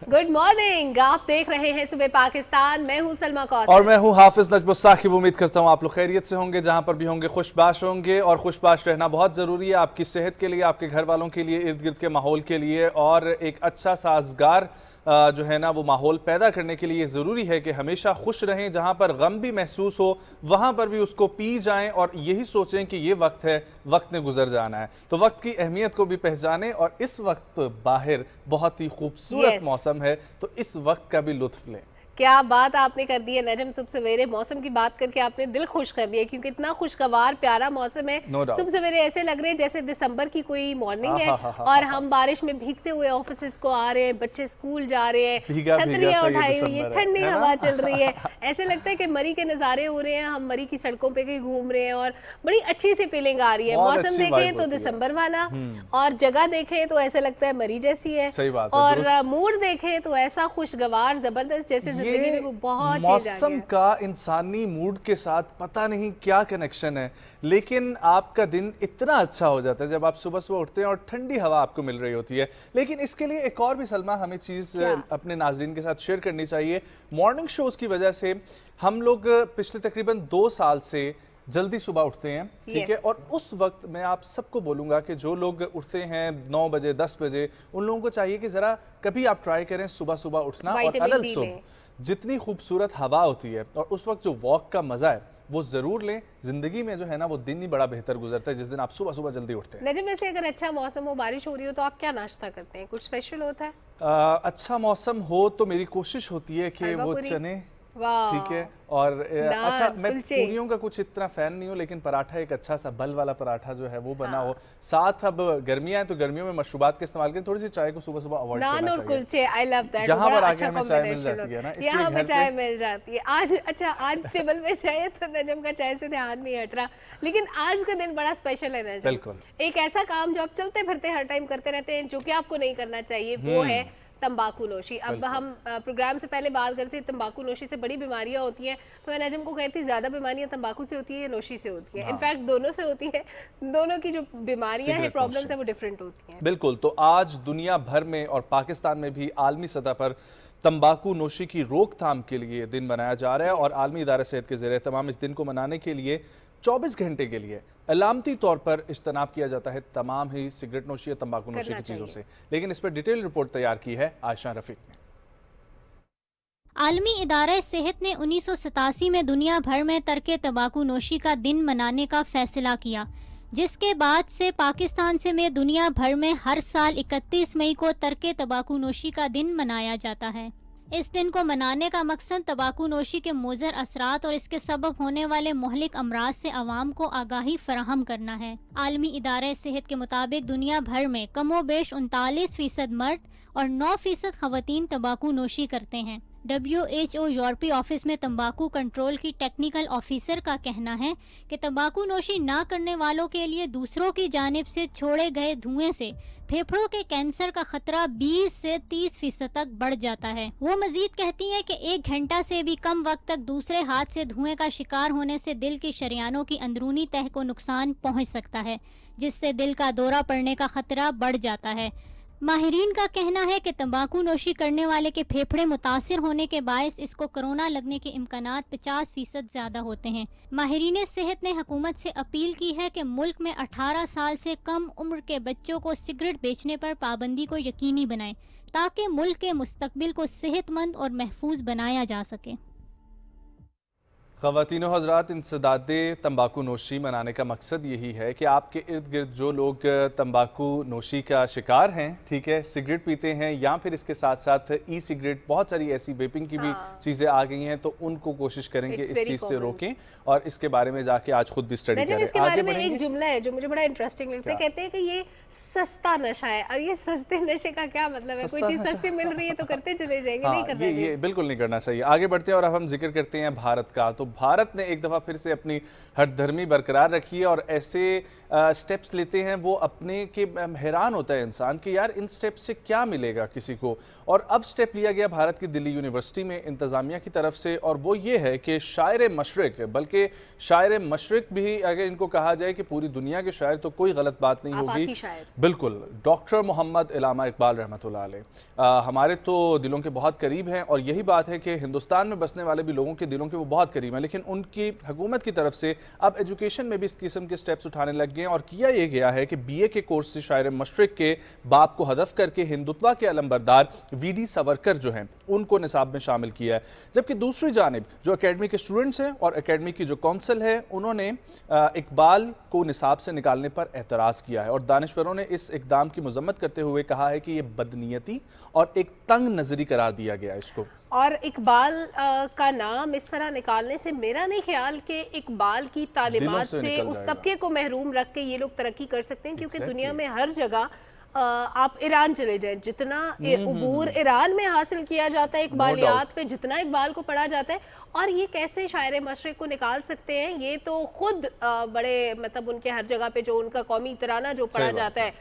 Good morning, आप देख रहे हैं सुबह पाकिस्तान। मैं हूं सलमा कौसर और मैं हूं हाफिज नजमुल साकिब। उम्मीद करता हूं आप लोग खैरियत से होंगे, जहां पर भी होंगे खुशबाश होंगे। और खुशबाश रहना बहुत ज़रूरी है आपकी सेहत के लिए, आपके घर वालों के लिए, इर्द गिर्द के माहौल के लिए। और एक अच्छा साजगार जो है ना वो माहौल पैदा करने के लिए ज़रूरी है कि हमेशा खुश रहें। जहां पर गम भी महसूस हो वहां पर भी उसको पी जाएं और यही सोचें कि ये वक्त है, वक्त ने गुजर जाना है। तो वक्त की अहमियत को भी पहचानें। और इस वक्त बाहर बहुत ही खूबसूरत मौसम है, तो इस वक्त का भी लुत्फ लें। क्या बात आपने कर दी है नजम, सुबह सवेरे मौसम की बात करके आपने दिल खुश कर दिया, क्योंकि इतना खुशगवार प्यारा मौसम है। सुबह सवेरे ऐसे लग रहे हैं जैसे दिसंबर की कोई मॉर्निंग है और हम बारिश में भीगते हुए ऑफिस को आ रहे हैं, बच्चे स्कूल जा रहे हैं, छतरियां उठाई हुई है, ठंडी हवा चल रही है। ऐसे लगता है कि मरी के नज़ारे हो रहे हैं, हम मरी की सड़कों पे कहीं घूम रहे हैं और बड़ी अच्छी सी फीलिंग आ रही है। मौसम देखें तो दिसंबर वाला और जगह देखें तो ऐसा लगता है मरी जैसी है, और मूड देखें तो ऐसा खुशगवार जबरदस्त जैसे ये मौसम का इंसानी मूड के साथ पता नहीं क्या कनेक्शन है, लेकिन आपका दिन इतना अच्छा हो जाता है जब आप सुबह सुबह उठते हैं और ठंडी हवा आपको मिल रही होती है। लेकिन इसके लिए एक और भी सलमा हमें चीज़ अपने नाजरीन के साथ शेयर करनी चाहिए। मॉर्निंग शोज की वजह से हम लोग पिछले तकरीबन 2 साल से जल्दी सुबह उठते हैं, ठीक है। और उस वक्त मैं आप सबको बोलूँगा कि जो लोग उठते हैं 9 बजे 10 बजे, उन लोगों को चाहिए कि ज़रा कभी आप ट्राई करें सुबह सुबह उठना। और अलग सुबह जितनी खूबसूरत हवा होती है और उस वक्त जो वॉक का मज़ा है वो ज़रूर लें। ज़िंदगी में जो है ना वो दिन ही बड़ा बेहतर गुजरता है जिस दिन आप सुबह सुबह जल्दी उठते हैं। नजम, वैसे अगर अच्छा मौसम हो, बारिश हो रही हो, तो आप क्या नाश्ता करते हैं? कुछ स्पेशल होता है? अच्छा मौसम हो तो मेरी कोशिश होती है कि वो चने, ठीक है। और अच्छा, मैं पूरियों का कुछ इतना फैन नहीं हूँ, लेकिन पराठा एक अच्छा सा बल वाला पराठा जो है वो बना हो साथ। अब गर्मियां हैं तो गर्मियों में मशरूबात का इस्तेमाल करें, थोड़ी सी चाय को सुबह सुबह अवॉइड करना चाहिए। नान और कुलचे, आई लव दैट। यहाँ पर आके हमें चाय मिल जाती है ना, यहाँ पे चाय मिल जाती है। आज टेबल पे चाय तो नजम का चाय से ध्यान नहीं हट रहा, लेकिन आज का दिन बड़ा स्पेशल है नजम। बिल्कुल, एक ऐसा काम जो आप चलते फिरते हर टाइम करते रहते हैं, जो कि आपको नहीं करना चाहिए, वो है तंबाकू नोशी। अब हम प्रोग्राम से पहले बात करते हैं तंबाकू नोशी से बड़ी बीमारियां होती हैं, तो मैं नजम को कहती ज़्यादा बीमारियां तंबाकू से होती है या नोशी से होती है? इनफैक्ट दोनों से होती है। दोनों की जो बीमारियां हैं, प्रॉब्लम्स हैं, वो डिफरेंट होती हैं। बिल्कुल। तो आज दुनिया भर में और पाकिस्तान में भी आलमी सतह पर तंबाकू नोशी की रोकथाम के लिए दिन मनाया जा रहा है। और आलमी इदारा सेहत के ज़रिए तमाम इस दिन को मनाने के लिए 24 घंटे के लिए अलामती तौर पर इज्तनाब किया जाता है तमाम ही सिगरेट नोशी या तंबाकू नोशी की चीज़ों से। लेकिन इस पर डिटेल रिपोर्ट तैयार की है आयशा रफीक ने। आलमी इदारा सेहत ने 1987 में दुनिया भर में तर्के तंबाकू नोशी का दिन मनाने का फैसला किया, जिसके बाद से पाकिस्तान से में दुनिया भर में हर साल 31 मई को तर्के तंबाकू नोशी का दिन मनाया जाता है। इस दिन को मनाने का मकसद तंबाकू नोशी के मुज़र असरात और इसके सबब होने वाले मुहलिक अमराज से आवाम को आगाही फराहम करना है। आलमी इदारे सेहत के मुताबिक दुनिया भर में कमोबेश 39% मर्द और 9% खवातीन तंबाकू नोशी करते हैं। WHO यूरोपीय ऑफिस में तंबाकू कंट्रोल की टेक्निकल ऑफिसर का कहना है कि तंबाकू नोशी ना करने वालों के लिए दूसरों की जानिब से छोड़े गए धुएं से फेफड़ों के कैंसर का खतरा 20 से 30% तक बढ़ जाता है। वो मजीद कहती हैं कि 1 घंटा से भी कम वक्त तक दूसरे हाथ से धुएं का शिकार होने से दिल की शरियानों की अंदरूनी तह को नुकसान पहुंच सकता है, जिससे दिल का दौरा पड़ने का खतरा बढ़ जाता है। माहिरीन का कहना है कि तंबाकू नोशी करने वाले के फेफड़े मुतासिर होने के बायस इसको कोरोना लगने के इम्कानात 50% ज़्यादा होते हैं। माहिरीन सेहत ने हुकूमत से अपील की है कि मुल्क में 18 साल से कम उम्र के बच्चों को सिगरेट बेचने पर पाबंदी को यकीनी बनाएं, ताकि मुल्क के मुस्तकबिल को सेहतमंद और महफूज बनाया जा सके। ख़वातीनो हज़रात, इंसदादे तंबाकू नोशी मनाने का मकसद यही है कि आपके इर्द गिर्द जो लोग तंबाकू नोशी का शिकार हैं, ठीक है, सिगरेट पीते हैं या फिर इसके साथ साथ ई सिगरेट, बहुत सारी ऐसी वेपिंग की भी चीज़ें आ गई हैं, तो उनको कोशिश करेंगे इस चीज़ से रोकें और इसके बारे में जाके आज खुद भी स्टडी करें। इसके बारे में एक जुमला है जो मुझे बड़ा इंटरेस्टिंग लगता है, कहते हैं कि ये सस्ता नशा है। अब ये सस्ते नशे का क्या मतलब है? कोई चीज़ सस्ती मिल रही है तो करते चले जाएंगे, नहीं करना चाहिए। ये बिल्कुल नहीं करना चाहिए। आगे बढ़ते हैं और अब हम जिक्र करते हैं भारत का। तो भारत ने एक दफ़ा फिर से अपनी हठधर्मी बरकरार रखी है और ऐसे स्टेप्स लेते हैं वो अपने के हैरान होता है इंसान कि यार इन स्टेप से क्या मिलेगा किसी को। और अब स्टेप लिया गया भारत की दिल्ली यूनिवर्सिटी में इंतज़ामिया की तरफ से, और वो ये है कि शायर मशरिक, बल्कि शायर मशरिक भी अगर इनको कहा जाए कि पूरी दुनिया के शायर तो कोई गलत बात नहीं होगी, बिल्कुल, डॉक्टर मोहम्मद इलामा इकबाल रहमतुल्लाह अलैह हमारे तो दिलों के बहुत करीब हैं। और यही बात है कि हिंदुस्तान में बसने वाले भी लोगों के दिलों के वो बहुत करीब हैं, लेकिन उनकी हुकूमत की तरफ से अब एजुकेशन में भी इस किस्म के स्टेप्स उठाने लग गए हैं। और किया ये गया है कि बीए के कोर्स से शायर मशरिक के बाप को हदफ करके हिंदुत्वा के अलंबरदार वीडी सावरकर जो हैं उनको निसाब में शामिल किया है। जबकि दूसरी जानिब जो एकेडमी के स्टूडेंट्स हैं और एकेडमी की जो काउंसिल है उन्होंने इकबाल को निसाब से निकालने पर एतराज़ किया है और दानिशवरों ने इस इकदाम की मजम्मत करते हुए कहा है कि ये बदनीयती और एक तंग नजरी करार दिया गया इसको। और इकबाल का नाम इस तरह निकालने से मेरा नहीं ख्याल कि इकबाल की तालीमात से उस तबके को महरूम रख के ये लोग तरक्की कर सकते हैं, क्योंकि दुनिया में हर जगह आप ईरान चले जाएं, जितना उबूर ईरान में हासिल किया जाता है इकबालियात पे, जितना इकबाल को पढ़ा जाता है, और ये कैसे शायर मशरिक को निकाल सकते हैं, ये तो खुद बड़े मतलब उनके हर जगह पे जो उनका कौमी तराना जो पढ़ा जाता है,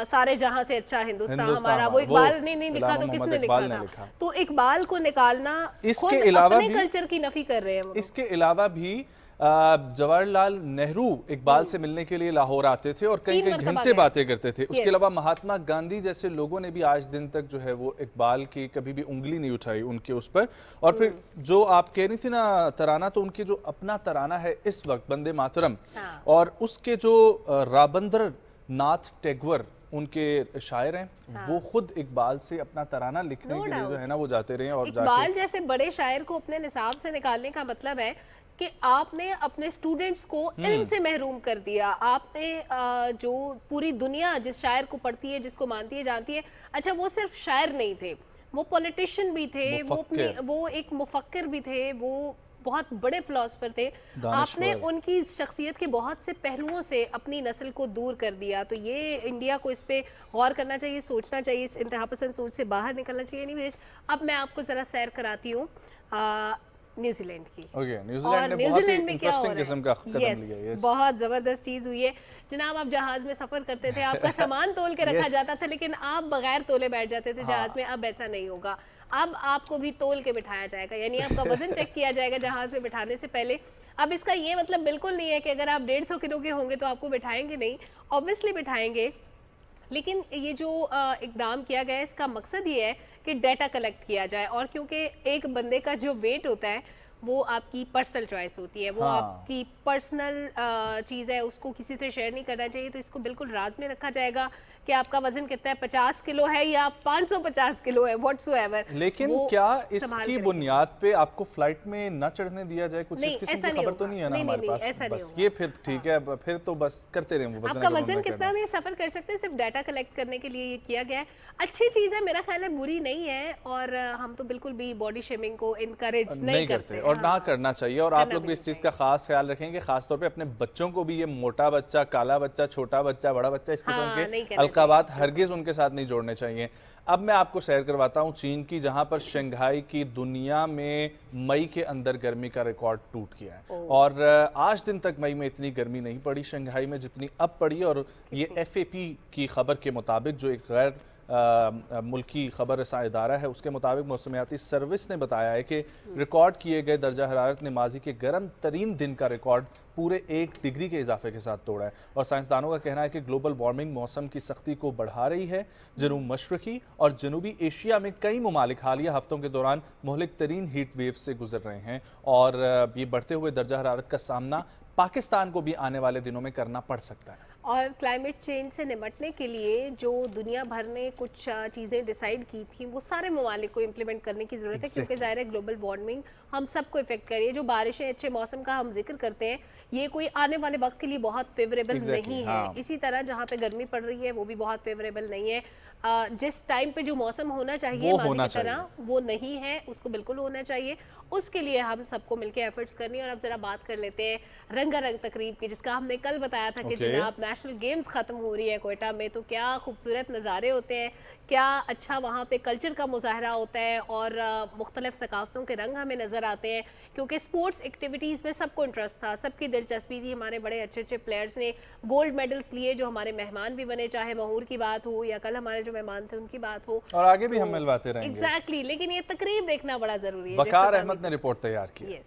सारे जहां से अच्छा हिंदुस्तान हमारा, वो इकबाल ने नहीं लिखा तो किसने लिखा था? तो इकबाल को निकालना इसके अलावा अपने कल्चर की नफी कर रहे हैं। इसके अलावा भी जवाहरलाल नेहरू इकबाल से मिलने के लिए लाहौर आते थे और कई घंटे बातें करते थे। उसके अलावा महात्मा गांधी जैसे लोगों ने भी आज दिन तक जो है वो इकबाल की कभी भी उंगली नहीं उठाई उनके उस पर। और फिर जो आप कह रही थी ना तराना, तो उनके जो अपना तराना है इस वक्त वंदे मातरम, और उसके जो राबंद्र नाथ टैगोर उनके शायर हैं, वो खुद इकबाल से अपना तराना लिखने के लिए जो है ना वो जाते रहे। और इकबाल जैसे बड़े शायर को अपने निसाब से निकालने का मतलब है कि आपने अपने स्टूडेंट्स को इल्म से महरूम कर दिया। आपने जो पूरी दुनिया जिस शायर को पढ़ती है, जिसको मानती है, जानती है, अच्छा वो सिर्फ शायर नहीं थे, वो पॉलिटिशियन भी थे, वो एक मुफक्किर भी थे, वो बहुत बड़े फिलोसफर थे। आपने उनकी शख्सियत के बहुत से पहलुओं से अपनी नस्ल को दूर कर दिया। तो ये इंडिया को इस पे गौर करना चाहिए, सोचना चाहिए, इस इंतहापसंद सोच से बाहर निकलना चाहिए। एनीवेज, अब मैं आपको जरा सैर कराती हूँ न्यूजीलैंड की। न्यूजीलैंड में क्या हो रहा है? बहुत जबरदस्त चीज हुई है जनाब। आप जहाज में सफर करते थे, आपका सामान तोल के रखा जाता था, लेकिन आप बगैर तोले बैठ जाते थे जहाज में। अब ऐसा नहीं होगा, अब आपको भी तोल के बिठाया जाएगा, यानी आपका वजन चेक किया जाएगा जहाज में बिठाने से पहले। अब इसका ये मतलब बिल्कुल नहीं है कि अगर आप 150 किलो के होंगे तो आपको बिठाएंगे नहीं, ऑब्वियसली बिठाएंगे। लेकिन ये जो इकदाम किया गया है, इसका मकसद ये है कि डाटा कलेक्ट किया जाए। और क्योंकि एक बंदे का जो वेट होता है वो आपकी पर्सनल चॉइस होती है, वो आपकी पर्सनल चीज़ है, उसको किसी से शेयर नहीं करना चाहिए। तो इसको बिल्कुल राज में रखा जाएगा कि आपका वजन कितना है, 50 किलो है या 550 किलो है, व्हाटसोएवर। लेकिन क्या इसकी बुनियाद पे आपको फ्लाइट में न चढ़ने दिया जाए? कुछ इस किस्म की खबर तो नहीं है ना हमारे पास? बस ये फिर ठीक है, फिर तो बस करते रहें। आपका वजन कितना में सफर कर सकते हैं, सिर्फ डाटा कलेक्ट करने के लिए ये किया गया है। अच्छी चीज़ है, मेरा ख्याल है बुरी नहीं है, और हम तो बिल्कुल भी बॉडी शेमिंग को इनकरेज नहीं करते और ना करना चाहिए। और आप लोग भी इस चीज़ का खास ख्याल रखेंगे, खासतौर पे अपने बच्चों को भी। ये मोटा बच्चा, काला बच्चा, छोटा बच्चा, बड़ा बच्चा, इस किस्म के अलकाबात हरगिज उनके साथ नहीं जोड़ने चाहिए। अब मैं आपको सैर करवाता हूँ चीन की, जहां पर शंघाई की दुनिया में मई के अंदर गर्मी का रिकॉर्ड टूट गया है। और आज दिन तक मई में इतनी गर्मी नहीं पड़ी शंघाई में जितनी अब पड़ी। और ये FAP की खबर के मुताबिक, जो एक गैर मुल्की खबर रसा इदारा है, उसके मुताबिक मौसमियाती सर्विस ने बताया है कि रिकॉर्ड किए गए दर्जा हरारत ने माजी के गर्म तरीन दिन का रिकॉर्ड पूरे 1 डिग्री के इजाफे के साथ तोड़ा है। और साइंसदानों का कहना है कि ग्लोबल वार्मिंग मौसम की सख्ती को बढ़ा रही है। जनूब मशरकी और जनूबी एशिया में कई ममालिक हालिया हफ्तों के दौरान मुहलिक तरीन हीट वेव से गुजर रहे हैं, और ये बढ़ते हुए दर्जा हरारत का सामना पाकिस्तान को भी आने वाले दिनों में करना पड़ सकता है। और क्लाइमेट चेंज से निपटने के लिए जो दुनिया भर ने कुछ चीज़ें डिसाइड की थी, वो सारे ममालिक को इम्प्लीमेंट करने की ज़रूरत है, क्योंकि ज़ाहिर है ग्लोबल वार्मिंग हम सबको इफेक्ट कर रही है। जो बारिशें, अच्छे मौसम का हम जिक्र करते हैं, ये कोई आने वाले वक्त के लिए बहुत फेवरेबल नहीं है। इसी तरह जहाँ पे गर्मी पड़ रही है वो भी बहुत फेवरेबल नहीं है। जिस टाइम पे जो मौसम होना चाहिए माज़ी की तरह, वो नहीं है, उसको बिल्कुल होना चाहिए। उसके लिए हम सबको मिलकर एफर्ट्स करनी है। और अब जरा बात कर लेते हैं रंगारंग तकरीब की, जिसका हमने कल बताया था कि जनाब नेशनल गेम्स ख़त्म हो रही है कोयटा में, तो क्या खूबसूरत नज़ारे होते हैं, क्या अच्छा वहाँ पे कल्चर का मुजाहरा होता है और मुख्तलिफ सकाफ़तों के रंग हमें नज़र आते हैं, क्योंकि स्पोर्ट्स एक्टिविटीज़ में सबको इंटरेस्ट था, सबकी दिलचस्पी थी। हमारे बड़े अच्छे अच्छे प्लेयर्स ने गोल्ड मेडल्स लिए जो हमारे मेहमान भी बने, चाहे महूर की बात हो या कल हमारे जो मेहमान थे उनकी बात हो, और आगे भी हम मिलवाते रहेंगे। एग्जैक्टली, लेकिन ये तकरीब देखना बड़ा ज़रूरी है। वकार अहमद ने रिपोर्ट तैयार की।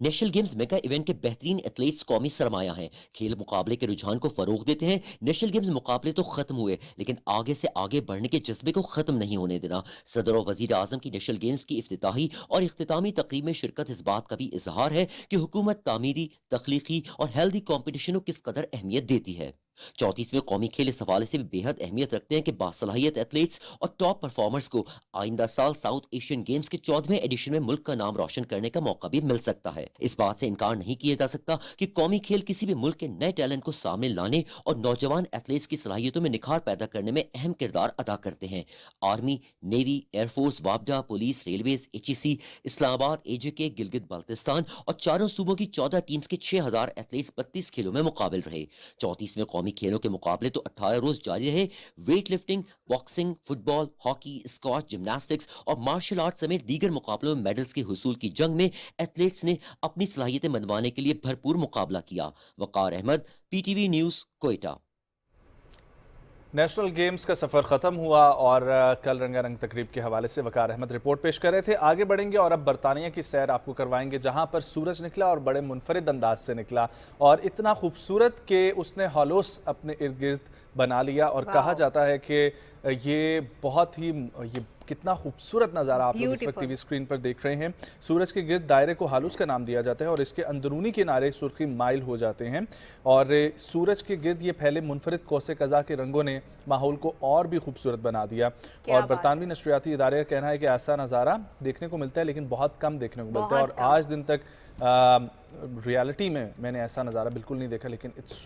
नेशनल गेम्स मेगा इवेंट के बेहतरीन एथलीट्स कौमी सरमाया हैं। खेल मुकाबले के रुझान को फरोग देते हैं। नेशनल गेम्स मुकाबले तो खत्म हुए, लेकिन आगे से आगे बढ़ने के जज्बे को खत्म नहीं होने देना। सदर और वजीर आजम की नेशनल गेम्स की इफ्तिताही और इख्तितामी तकरीब में शिरकत इस बात का भी इजहार है कि हुकूमत तामीरी, तख्लीकी और हेल्दी कॉम्पिटिशनों किस कदर अहमियत देती है। 34वें कौमी खेल इस हवाले से भी बेहद अहमियत रखते हैं कि बासलाहियत एथलीट्स और टॉप परफॉर्मर्स को आइंदा साल साउथ एशियन गेम्स के 14वें एडिशन में मुल्क का नाम रोशन करने का मौका भी मिल सकता है। इस बात से इनकार नहीं किया जा सकता कि कौमी खेल किसी भी मुल्क के नए टैलेंट को सामने लाने और नौजवान एथलीट्स की सलाहियतों में निखार पैदा करने में अहम किरदार अदा करते हैं। आर्मी, नेवी, एयरफोर्स, वापडा, police, railways, HEC, Islamabad, AJK, Gilgit Baltistan और चारों सूबों की 14 टीम्स के 6000 एथलीट्स 32 खेलों में मुकाबिल रहे। 34वें कौमी खेलों के मुकाबले तो 18 रोज जारी रहे। Weight lifting, boxing, football, hockey, squash, gymnastics और मार्शल आर्ट समेत दीगर मुकाबलों में मेडल्स के हुसूल की जंग में एथलीट्स ने अपनी सलाहियतें मनवाने के लिए भरपूर मुकाबला किया। Waqar Ahmed, PTV news, Quetta. National games का सफ़र ख़त्म हुआ और कल रंगारंग तकरीब के हवाले से वकार अहमद रिपोर्ट पेश कर रहे थे। आगे बढ़ेंगे और अब बरतानिया की सैर आपको करवाएंगे, जहां पर सूरज निकला और बड़े मुनफरिद अंदाज से निकला और इतना खूबसूरत कि उसने हॉलोस अपने इर्द गिर्द बना लिया। और कहा जाता है कि ये बहुत ही कितना खूबसूरत नज़ारा आप लोग इस वक्त टीवी स्क्रीन पर देख रहे हैं। सूरज के गिर्द दायरे को हालूस का नाम दिया जाता है और इसके अंदरूनी किनारे सुर्खी माइल हो जाते हैं और सूरज के गिर्द ये फैले मुनफरिद कौसे कज़ा के रंगों ने माहौल को और भी खूबसूरत बना दिया। और बरतानवी नशरियाती इदारे का कहना है कि ऐसा नज़ारा देखने को मिलता है, लेकिन बहुत कम देखने को मिलता है और आज दिन तक रियलिटी में मैंने ऐसा नज़ारा बिल्कुल नहीं देखा, लेकिन इट्स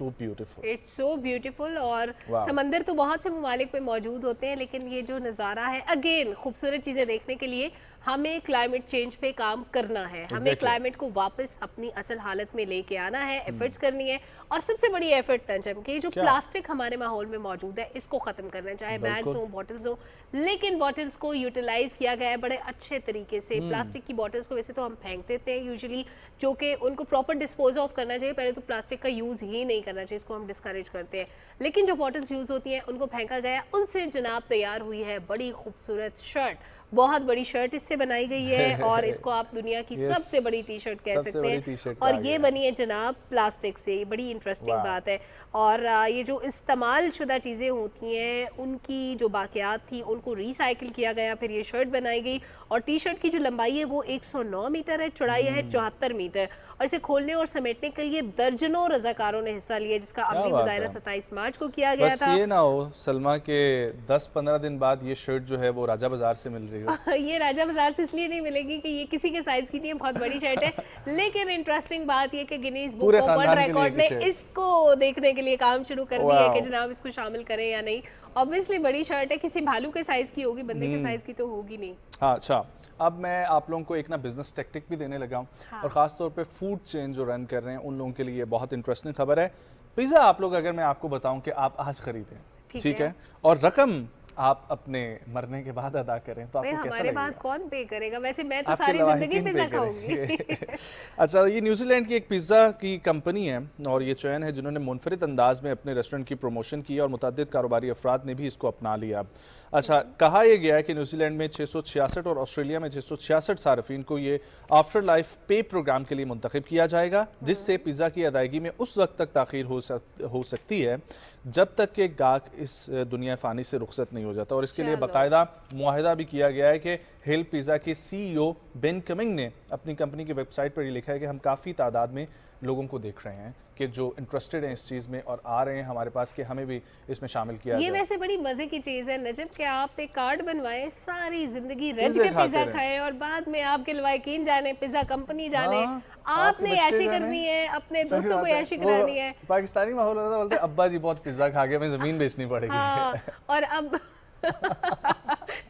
सो ब्यूटीफुल और समंदर तो बहुत से ममालिक में मौजूद होते हैं, लेकिन ये जो नज़ारा है, अगेन खूबसूरत चीज़ें देखने के लिए हमें क्लाइमेट चेंज पे काम करना है। हमें क्लाइमेट को वापस अपनी असल हालत में लेके आना है, एफर्ट्स करनी है। और सबसे बड़ी एफर्ट नजम कि जो प्लास्टिक हमारे माहौल में मौजूद है इसको खत्म करना है, चाहे बैग्स हो, बॉटल्स हो, लेकिन बॉटल्स को यूटिलाइज किया गया है बड़े अच्छे तरीके से। प्लास्टिक की बॉटल्स को वैसे तो हम फेंक देते हैं यूजुअली, जो कि उनको प्रॉपर डिस्पोज ऑफ करना चाहिए। पहले तो प्लास्टिक का यूज़ ही नहीं करना चाहिए, इसको हम डिस्करेज करते हैं, लेकिन जो बॉटल्स यूज़ होती हैं उनको फेंका गया। उनसे जनाब तैयार हुई है बड़ी खूबसूरत शर्ट, बहुत बड़ी शर्ट इससे बनाई गई है और इसको आप दुनिया की सबसे बड़ी टी शर्ट कह सकते हैं। और ये बनी है जनाब प्लास्टिक से, ये बड़ी इंटरेस्टिंग बात है। और ये जो इस्तेमाल शुदा चीज़ें होती हैं उनकी जो बाकियात थी उनको रिसाइकिल किया गया, फिर ये शर्ट बनाई गई। और टी शर्ट की जो लंबाई है वो 109 मीटर है, चौड़ाई है 74 मीटर। और इसे खोलने और समेटने के लिए दर्जनों रजाकारों ने हिस्सा लिया, जिसका अमली मुजाहिरा 27 मार्च को किया गया था। ये ना हो सलमा के 10-15 दिन बाद ये शर्ट जो है वो राजा बाजार से मिल रही है। ये राजा बाजार से इसलिए नहीं मिलेगी कि ये किसी के साइज की नहीं है, बहुत बड़ी शर्ट है। लेकिन इंटरेस्टिंग बात ये कि Guinness book of world record ने इसको देखने के लिए काम शुरू कर दिया है कि जनाब इसको शामिल करें या नहीं। ऑब्वियसली बड़ी शर्ट है, किसी भालू के साइज की होगी, बंदे के साइज की तो होगी नहीं। हाँ, अच्छा, अब मैं आप लोगों को एक ना बिजनेस टेक्टिक भी देने लगा हूँ। हाँ। और खास तौर पे फूड चेन जो रन कर रहे हैं उन लोगों के लिए बहुत इंटरेस्टिंग खबर है। पिज्जा आप लोग, अगर मैं आपको बताऊं कि आप आज खरीदें, ठीक है, और रकम आप अपने मरने के बाद अदा करें, तो आपको कैसा लगेगा? हमारे बाद कौन पे करेगा? वैसे मैं तो सारी जिंदगी पिज्जा खाऊंगी। अच्छा, ये न्यूजीलैंड की एक पिज्जा की कंपनी है और ये चैन है जिन्होंने मुनफरिद अंदाज में अपने रेस्टोरेंट की प्रमोशन की और मुतअद्दिद कारोबारी अफराद ने भी इसको अपना लिया। अच्छा, कहा यह गया है कि न्यूजीलैंड में 666 और ऑस्ट्रेलिया में 666 सार्फिन को ये आफ्टर लाइफ पे प्रोग्राम के लिए मुंतखब किया जाएगा, जिससे पिज्जा की अदायगी में उस वक्त तक ताखीर हो सकती है जब तक कि गाहक इस दुनिया फ़ानी से रुखसत नहीं हो जाता। और इसके लिए बाकायदा मुआहिदा भी किया गया है कि हिल पिज़्ज़ा के CEO बेन कमिंग ने अपनी कंपनी की वेबसाइट पर ये लिखा है कि हम काफ़ी तादाद में लोगों को देख रहे हैं कि जो इंटरेस्टेड हैं इस चीज़ में और आ रहे हैं हमारे पास कि हमें भी इसमें शामिल किया जाए। ये वैसे बड़ी मजे की चीज़ है नजब कि आप एक कार्ड बनवाएं, सारी जिंदगी रज के पिज्जा खाएं और बाद में आपके लवाकिन जाने, पिज्जा कंपनी जाने, आपने ऐशी करनी है, अपने दोस्तों को ऐशी करानी है। पाकिस्तानी माहौल होता है, बोलते अब्बा जी बहुत पिज्जा खा गए, हमें जमीन बेचनी पड़ेगी। और अब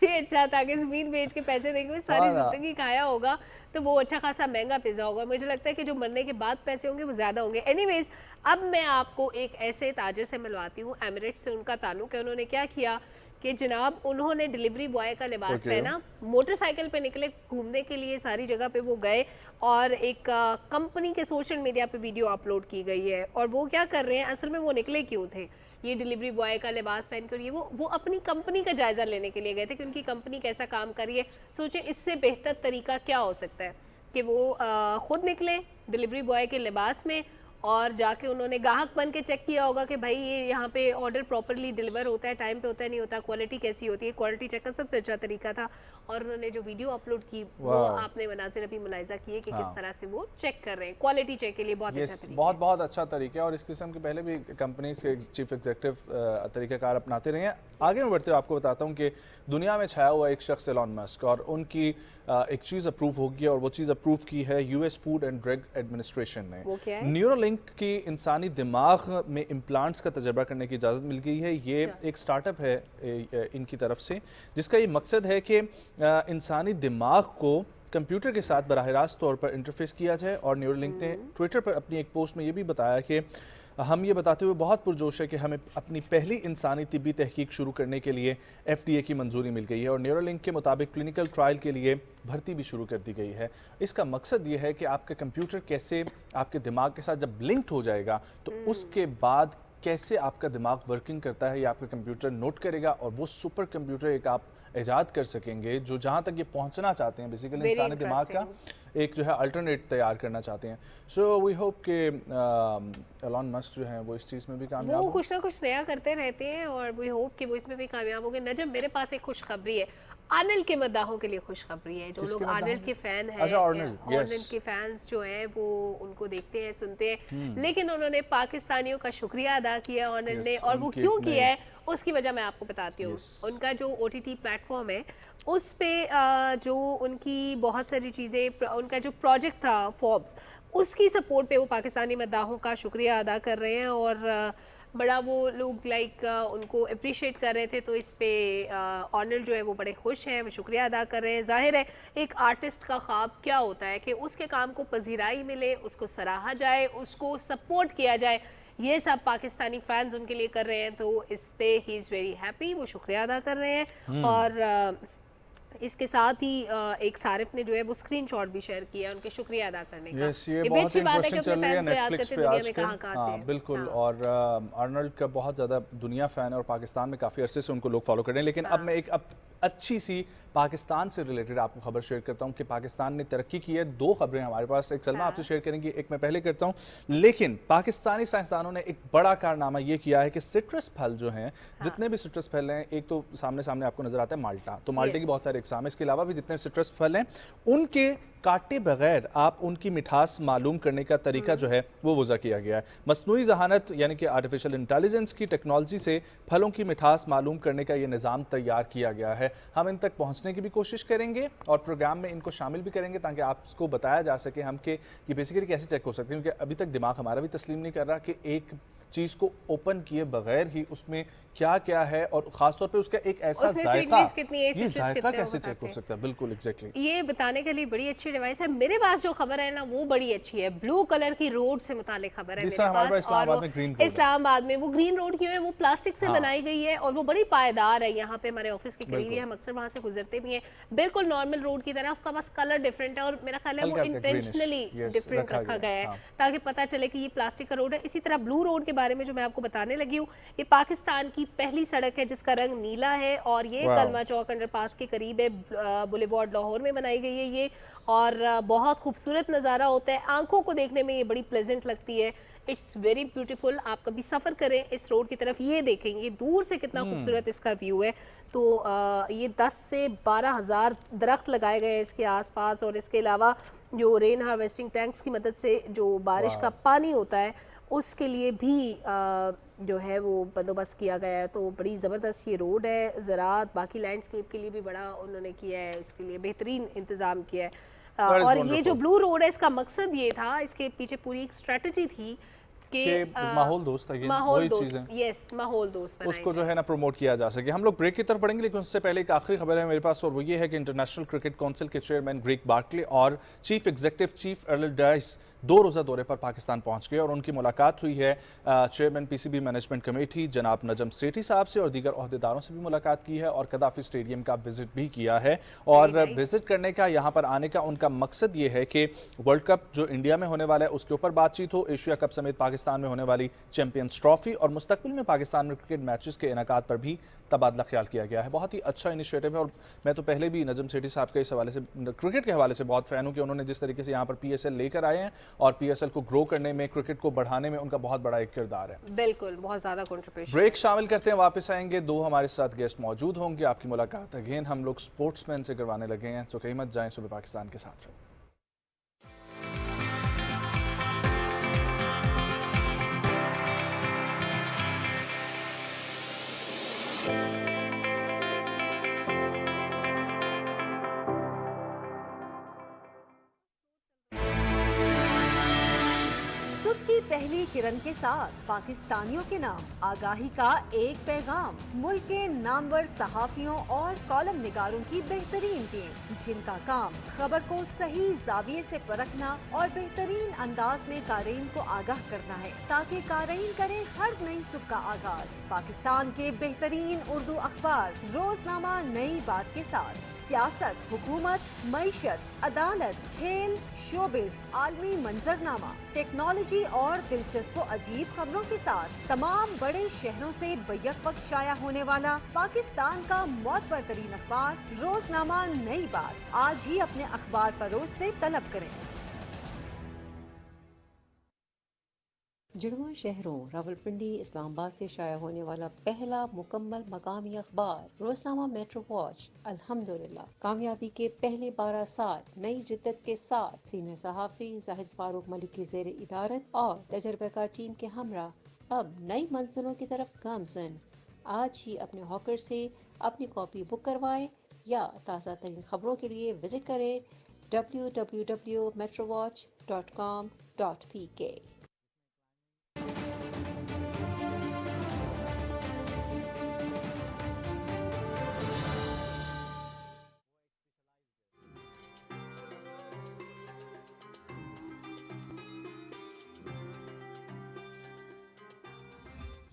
ये अच्छा था कि ज़मीन बेच के पैसे देके सारी जिंदगी खाया होगा तो वो अच्छा खासा महंगा पिज़्ज़ा होगा। मुझे लगता है कि जो मरने के बाद पैसे होंगे वो ज़्यादा होंगे। एनीवेज, अब मैं आपको एक ऐसे ताजर से मिलवाती हूँ, एमिरेट्स से उनका ताल्लुक है। उन्होंने क्या किया कि जनाब उन्होंने डिलीवरी बॉय का लिबास पहना, मोटरसाइकिल पे निकले घूमने के लिए, सारी जगह पे वो गए और एक कंपनी के सोशल मीडिया पे वीडियो अपलोड की गई है। और वो क्या कर रहे हैं, असल में वो निकले क्यों थे, ये डिलीवरी बॉय का लिबास पहन कर, ये वो अपनी कंपनी का जायज़ा लेने के लिए गए थे कि उनकी कंपनी कैसा काम कर रही है। सोचें इससे बेहतर तरीका क्या हो सकता है कि वो खुद निकले डिलीवरी बॉय के लिबास में और जाके उन्होंने ग्राहक बन के चेक किया होगा कि भाई ये यहाँ पे ऑर्डर प्रॉपरली डिलीवर होता है, टाइम पे होता है नहीं होता, क्वालिटी कैसी होती है। क्वालिटी चेक का सबसे अच्छा तरीका था। और उन्होंने जो वीडियो अपलोड की वो आपने मनाजिर अभी मुलाहिजा किए कि किस तरह से वो चेक कर रहे हैं। क्वालिटी चेक के लिए बहुत अच्छा तरीका, बहुत अच्छा तरीका है और इस किस्म के पहले भी कंपनी के चीफ एग्जीक्यूटिव तरीक़ाकार अपनाते रहे हैं। आगे मैं बढ़ते हुए आपको बताता हूँ कि दुनिया में छाया हुआ एक शख्स एलॉन मस्क, और उनकी एक चीज़ अप्रूव होगी और वो चीज़ अप्रूव की है US food and drug administration ने। न्यूरोलिंक की इंसानी दिमाग में इम्प्लांट्स का तजर्बा करने की इजाज़त मिल गई है। ये एक स्टार्टअप है इनकी तरफ से, जिसका ये मकसद है कि इंसानी दिमाग को कंप्यूटर के साथ बराह रास्त तौर पर इंटरफेस किया जाए। और न्यूरोलिंक ने ट्विटर पर अपनी एक पोस्ट में ये भी बताया कि हम ये बताते हुए बहुत पुरजोश है कि हमें अपनी पहली इंसानी तिब्बी तहकीक शुरू करने के लिए FDA की मंजूरी मिल गई है और न्यूरोलिंक के मुताबिक क्लिनिकल ट्रायल के लिए भर्ती भी शुरू कर दी गई है। इसका मकसद ये है कि आपका कंप्यूटर कैसे आपके दिमाग के साथ जब लिंक्ड हो जाएगा तो उसके बाद कैसे आपका दिमाग वर्किंग करता है ये आपका कंप्यूटर नोट करेगा और वो सुपर कंप्यूटर एक आप ईजाद कर सकेंगे जो जहाँ तक ये पहुँचना चाहते हैं, बेसिकली इंसानी दिमाग का एक जो है अल्टरनेट तैयार करना चाहते हैं। सो वी होप कि एलॉन मस्क जो है वो इस चीज़ में भी कामयाब वो कुछ ना कुछ नया करते रहते हैं और वी होप कि वो इसमें भी कामयाब होंगे। नजम, मेरे पास एक खुशखबरी है, आर्नल्ड के मद्दाहों के लिए खुशखबरी है। जो लोग आर्नल्ड के फैन हैं, आर्नल्ड के फैंस जो हैं वो उनको देखते हैं, सुनते हैं, लेकिन उन्होंने पाकिस्तानियों का शुक्रिया अदा किया आर्नल्ड ने। और वो क्यों किया है उसकी वजह मैं आपको बताती हूँ। उनका जो OTT प्लेटफॉर्म है उस पे जो उनकी बहुत सारी चीज़ें, उनका जो प्रोजेक्ट था फोर्ब्स, उसकी सपोर्ट पे वो पाकिस्तानी मद्दाहों का शुक्रिया अदा कर रहे हैं और बड़ा वो लोग उनको अप्रिशिएट कर रहे थे। तो इस पे आर्नल्ड जो है वो बड़े खुश हैं, वो शुक्रिया अदा कर रहे हैं। जाहिर है एक आर्टिस्ट का ख्वाब क्या होता है कि उसके काम को पजीराई मिले, उसको सराहा जाए, उसको सपोर्ट किया जाए। ये सब पाकिस्तानी फैंस उनके लिए कर रहे हैं, तो इस पे ही इज़ वेरी हैप्पी, वो शुक्रिया अदा कर रहे हैं। और इसके साथ ही एक सारिफ ने जो है वो स्क्रीनशॉट भी शेयर किया उनके शुक्रिया अदा करने का। ये बहुत इंटरेस्टिंग चल रही है नेटफ्लिक्स पे आजकल। बिल्कुल। और आर्नल्ड का बहुत ज़्यादा दुनिया फ़ैन है और पाकिस्तान में काफ़ी अरसे से उनको लोग फॉलो कर रहे हैं। लेकिन अब मैं एक अच्छी सी पाकिस्तान से रिलेटेड आपको खबर शेयर करता हूं कि पाकिस्तान ने तरक्की की है। दो खबरें हमारे पास, एक सलमा आपसे शेयर करेंगी, एक मैं पहले करता हूं। लेकिन पाकिस्तानी साइंसदानों ने एक बड़ा कारनामा ये किया है कि सिट्रस फल जो हैं, जितने भी सिट्रस फल हैं, एक तो सामने आपको नजर आता है माल्टा, तो माल्टे की बहुत सारे एग्जाम, इसके अलावा भी जितने सिट्रस फल हैं उनके काटे बगैर आप उनकी मिठास मालूम करने का तरीका जो है वो वज़ा किया गया है। मसनूई जहानत यानी कि आर्टिफिशियल इंटेलिजेंस की टेक्नोलॉजी से फलों की मिठास मालूम करने का ये निज़ाम तैयार किया गया है। हम इन तक पहुंचने की भी कोशिश करेंगे और प्रोग्राम में इनको शामिल भी करेंगे ताकि आपको बताया जा सके हम कि ये बेसिकली कैसे चेक हो सकते हैं, क्योंकि अभी तक दिमाग हमारा भी तस्लीम नहीं कर रहा कि एक चीज़ को ओपन किए बगैर ही उसमें क्या क्या है और ख़ासतौर पे उसका एक ऐसा जायका, ये जायका कैसे चेक हो सकता है। बिल्कुल एग्जैक्टली ये बताने के लिए बड़ी अच्छी डिवाइस है। मेरे पास जो खबर है ना वो बड़ी अच्छी है, ब्लू कलर की रोड से मुतालिक खबर है मेरे पास। और इस्लामाबाद में वो ग्रीन रोड की है, वो प्लास्टिक से बनाई गई है और वो बड़ी पायदार है। यहाँ पे हमारे ऑफिस के करीब है, हम अक्सर वहाँ से गुजरते भी हैं। बिल्कुल नॉर्मल रोड की तरह, उसका बस कलर डिफरेंट है और मेरा ख्याल है वो इंटेंशनली डिफरेंट रखा गया है ताकि पता चले कि ये प्लास्टिक का रोड है। इसी तरह ब्लू रोड के बारे में जो मैं आपको बताने लगी हूँ, ये पाकिस्तान की पहली सड़क है जिसका रंग नीला है और ये कलमा चौक अंडरपास के करीब है, बुलेवार्ड लाहौर में बनाई गई है ये। और बहुत खूबसूरत नज़ारा होता है, आंखों को देखने में ये बड़ी प्लेजेंट लगती है। It's very beautiful. आप कभी सफ़र करें इस रोड की तरफ, ये देखेंगे दूर से कितना खूबसूरत इसका व्यू है। तो ये 10 से 12 हज़ार दरख्त लगाए गए हैं इसके आसपास और इसके अलावा जो रेन हार्वेस्टिंग टैंक्स की मदद से जो बारिश का पानी होता है उसके लिए भी जो है वो बंदोबस्त किया गया है। तो बड़ी ज़बरदस्त ये रोड है। ज़राअत बाकी लैंडस्केप के लिए भी बड़ा उन्होंने किया है, इसके लिए बेहतरीन इंतज़ाम किया है। और ये जो ब्लू रोड है इसका मकसद ये था, इसके पीछे पूरी एक स्ट्रेटजी थी माहौल दोस्त है, वही चीज है, यस, माहौल दोस्त उसको जो है ना प्रमोट किया जा सके। हम लोग ब्रेक की तरफ पढ़ेंगे, लेकिन उससे पहले एक आखिरी खबर है मेरे पास, और वो ये है कि इंटरनेशनल क्रिकेट काउंसिल के चेयरमैन ग्रेग बार्कले और चीफ एग्जीक्यूटिव चीफ एलडाइस 2 रोज़ा दौरे पर पाकिस्तान पहुंच गए और उनकी मुलाकात हुई है चेयरमैन पीसीबी मैनेजमेंट कमेटी जनाब नजम सेठी साहब से, और दीगर ओहदेदारों से भी मुलाकात की है और कदाफी स्टेडियम का विजिट भी किया है। और विजिट करने का, यहाँ पर आने का उनका मकसद ये है कि वर्ल्ड कप जो इंडिया में होने वाला है उसके ऊपर बातचीत हो, एशिया कप समेत पाकिस्तान में होने वाली चैंपियंस ट्रॉफी और मुस्तकबिल में पाकिस्तान में क्रिकेट मैचेस के इनेकाद पर भी तबादला ख्याल किया गया है। बहुत ही अच्छा इनिशिएटिव है, और मैं तो पहले भी नजम सेठी साहब के इस हवाले से, क्रिकेट के हवाले से बहुत फैन हूँ कि उन्होंने जिस तरीके से यहाँ पर PSL लेकर आए हैं और PSL को ग्रो करने में, क्रिकेट को बढ़ाने में उनका बहुत बड़ा एक किरदार है। बिल्कुल, बहुत ज्यादा कंट्रीब्यूशन। ब्रेक शामिल करते हैं, वापस आएंगे, 2 हमारे साथ गेस्ट मौजूद होंगे, आपकी मुलाकात अगेन हम लोग स्पोर्ट्समैन से करवाने लगे हैं, तो कहीं मत जाएं, सुबह पाकिस्तान के साथ रहें। की पहली किरण के साथ पाकिस्तानियों के नाम आगाही का एक पैगाम, मुल्क के नामवर सहाफियों और कॉलम निगारों की बेहतरीन टीम, जिनका काम खबर को सही जाविये से परखना और बेहतरीन अंदाज में कारीन को आगाह करना है, ताकि कारीन करें हर नई सुबह का आगाज पाकिस्तान के बेहतरीन उर्दू अखबार रोजनामा नई बात के साथ। सियासत, हुकूमत, मईशत, अदालत, खेल, शोबिज, आलमी मंजरनामा, टेक्नोलॉजी और दिलचस्प अजीब खबरों के साथ तमाम बड़े शहरों से बैक वक्त शाया होने वाला पाकिस्तान का मोतबर तरीन अखबार रोजनामा नई बात आज ही अपने अखबार फरोश से तलब करें। जुड़वा शहरों रावलपिंडी, इस्लामाबाद से शाया होने वाला पहला मुकम्मल मकामी अखबार रोजनामा मेट्रो वॉच अल्हम्दुलिल्लाह कामयाबी के पहले 12 साल नई जिद्दत के साथ सीनियर सहाफ़ी जाहिद फारूक मलिक की ज़ेर इदारत और तजर्बाकार टीम के हमरा अब नई मंजिलों की तरफ गामज़न। आज ही अपने हॉकर से अपनी कॉपी बुक करवाएं या ताज़ा तरीन खबरों के लिए विजिट करें www.metrowatch.com.pk।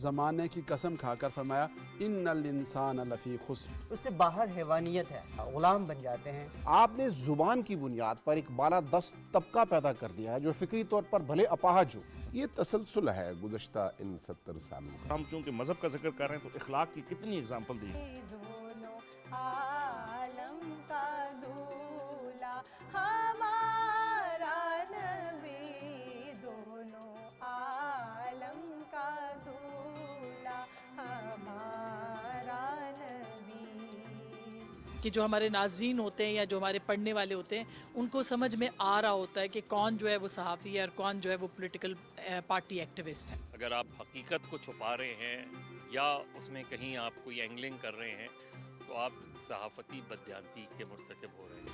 ज़माने की कसम खाकर फरमाया इन्नल इंसान लफ़ी खुस्र। उससे बाहर हैवानियत है, गुलाम बन जाते हैं। आपने जुबान की बुनियाद पर एक बालादस्त तबका पैदा कर दिया है जो फिक्री तौर पर भले अपाहज हो। ये तसलसल है गुज़श्ता इन 70 सालों का। हम चूंकि मजहब का जिक्र कर रहे हैं तो इखलाक की कितनी एग्जाम्पल दी। कि जो हमारे नाजरीन होते हैं या जो हमारे पढ़ने वाले होते हैं उनको समझ में आ रहा होता है कि कौन जो है वो सहाफ़ी है और कौन जो है वो पॉलिटिकल पार्टी एक्टिविस्ट है। अगर आप हकीकत को छुपा रहे हैं या उसमें कहीं आप कोई एंगलिंग कर रहे हैं तो आप सहाफ़ती बदयांती के मुर्तकिब हो रहे हैं।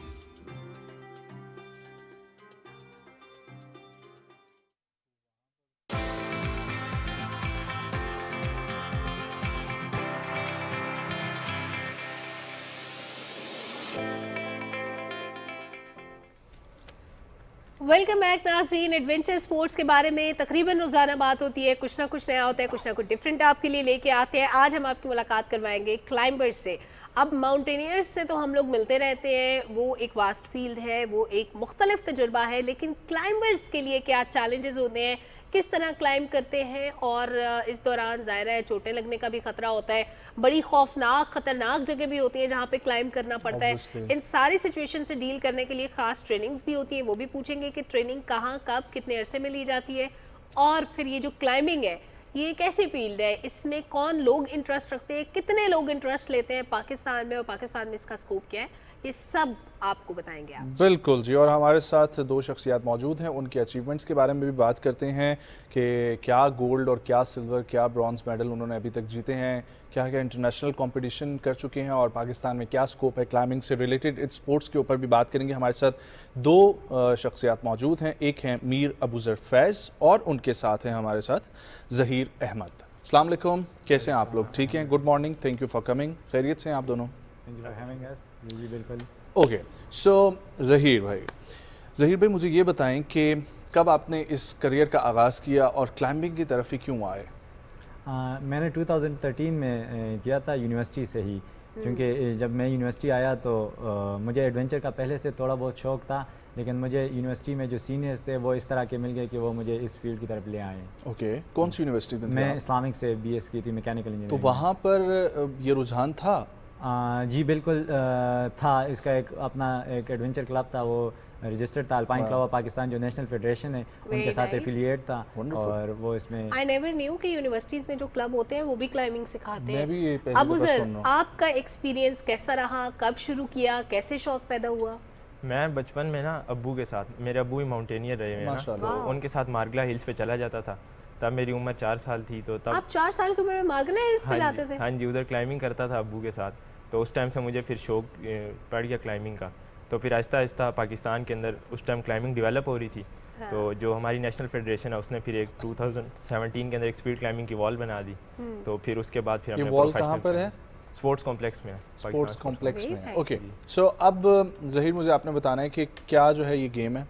वेलकम बैक नाज़रीन। एडवेंचर स्पोर्ट्स के बारे में तकरीबन रोज़ाना बात होती है, कुछ ना कुछ नया होता है, कुछ ना कुछ डिफरेंट आपके लिए लेके आते हैं। आज हम आपकी मुलाकात करवाएंगे क्लाइंबर्स से। अब माउंटेनियर्स से तो हम लोग मिलते रहते हैं, वो एक वास्ट फील्ड है, वो एक मुख्तलिफ तजुर्बा है, लेकिन क्लाइंबर्स के लिए क्या चैलेंजेस होते हैं, किस तरह क्लाइंब करते हैं, और इस दौरान ज़ाहिर है चोटें लगने का भी खतरा होता है, बड़ी खौफनाक खतरनाक जगह भी होती है जहाँ पे क्लाइंब करना पड़ता है। इन सारी सिचुएशन से डील करने के लिए खास ट्रेनिंग्स भी होती है, वो भी पूछेंगे कि ट्रेनिंग कहाँ कब कितने अरसे में ली जाती है, और फिर ये जो क्लाइंबिंग है ये कैसी फील्ड है, इसमें कौन लोग इंटरेस्ट रखते हैं, कितने लोग इंटरेस्ट लेते हैं पाकिस्तान में, और पाकिस्तान में इसका स्कोप क्या है, ये सब आपको बताएंगे आप। बिल्कुल जी, और हमारे साथ 2 शख्सियात मौजूद हैं, उनके अचीवमेंट्स के बारे में भी बात करते हैं कि क्या गोल्ड और क्या सिल्वर, क्या ब्रॉन्ज मेडल उन्होंने अभी तक जीते हैं, क्या क्या इंटरनेशनल कंपटीशन कर चुके हैं और पाकिस्तान में क्या स्कोप है क्लाइंबिंग से रिलेटेड, इस स्पोर्ट्स के ऊपर भी बात करेंगे। हमारे साथ दो शख्सियात मौजूद हैं, एक हैं मीर अबूज़र फैज़ और उनके साथ हैं हमारे साथ ज़हीर अहमद। अस्सलाम वालेकुम, कैसे हैं आप लोग? ठीक हैं, good morning, thank you for coming. खैरियत से हैं आप दोनों? जी बिल्कुल। ओके, सो ज़हीर भाई मुझे ये बताएं कि कब आपने इस करियर का आगाज़ किया और क्लाइंबिंग की तरफ ही क्यों आए? मैंने 2013 में किया था यूनिवर्सिटी से ही, क्योंकि जब मैं यूनिवर्सिटी आया तो मुझे एडवेंचर का पहले से थोड़ा बहुत शौक़ था, लेकिन मुझे यूनिवर्सिटी में जो सीनियर्स थे वो इस तरह के मिल गए कि वो मुझे इस फील्ड की तरफ ले आए। ओके, कौन सी यूनिवर्सिटी में? मैं इस्लामिक से BS की थी, मैकेनिकल इंजीनियरिंग। तो वहाँ पर ये रुझान था? जी बिल्कुल था। इसका एक अपना एक एडवेंचर क्लब था, वो रजिस्टर्ड था, अल्पाइन क्लब ऑफ पाकिस्तान जो नेशनल फेडरेशन है उनके साथ एफिलिएट था। और वो इसमें आई नेवर न्यू कि यूनिवर्सिटीज़ में जो क्लब होते हैं वो भी क्लाइंबिंग सिखाते हैं। मैं भी ये पहली अबूज़र, दफ़ा सुन रहा हूं। आपका एक्सपीरियंस कैसा रहा, कब शुरू किया, कैसे शौक पैदा हुआ? मैं बचपन में ना अब्बू के साथ, मेरे अब्बू ही माउंटेनियर रहे हैं ना, तो उनके साथ मार्गला हिल्स पे चला जाता था। तब मेरी उम्र 4 साल थी, तो तब आप 4 साल की उम्र में मार्गला हिल्स पे जाते थे? हाँ जी, उधर क्लाइंबिंग करता था अब्बू के साथ। तो उस टाइम से मुझे फिर शौक पड़ गया क्लाइंबिंग का। तो फिर आहिस्ता आहिस्ता पाकिस्तान के अंदर उस टाइम क्लाइंबिंग डेवलप हो रही थी। हाँ। तो जो हमारी नेशनल फेडरेशन है उसने फिर एक 2017 के अंदर एक स्पीड क्लाइंबिंग की वॉल बना दी। तो फिर उसके बाद फिर हमने वॉल कहाँ पर है? स्पोर्ट्स कॉम्प्लेक्स में। स्पोर्ट्स कॉम्प्लेक्स में, ओके। सो अब ज़हीर मुझे आपने बताना है कि क्या जो है ये गेम है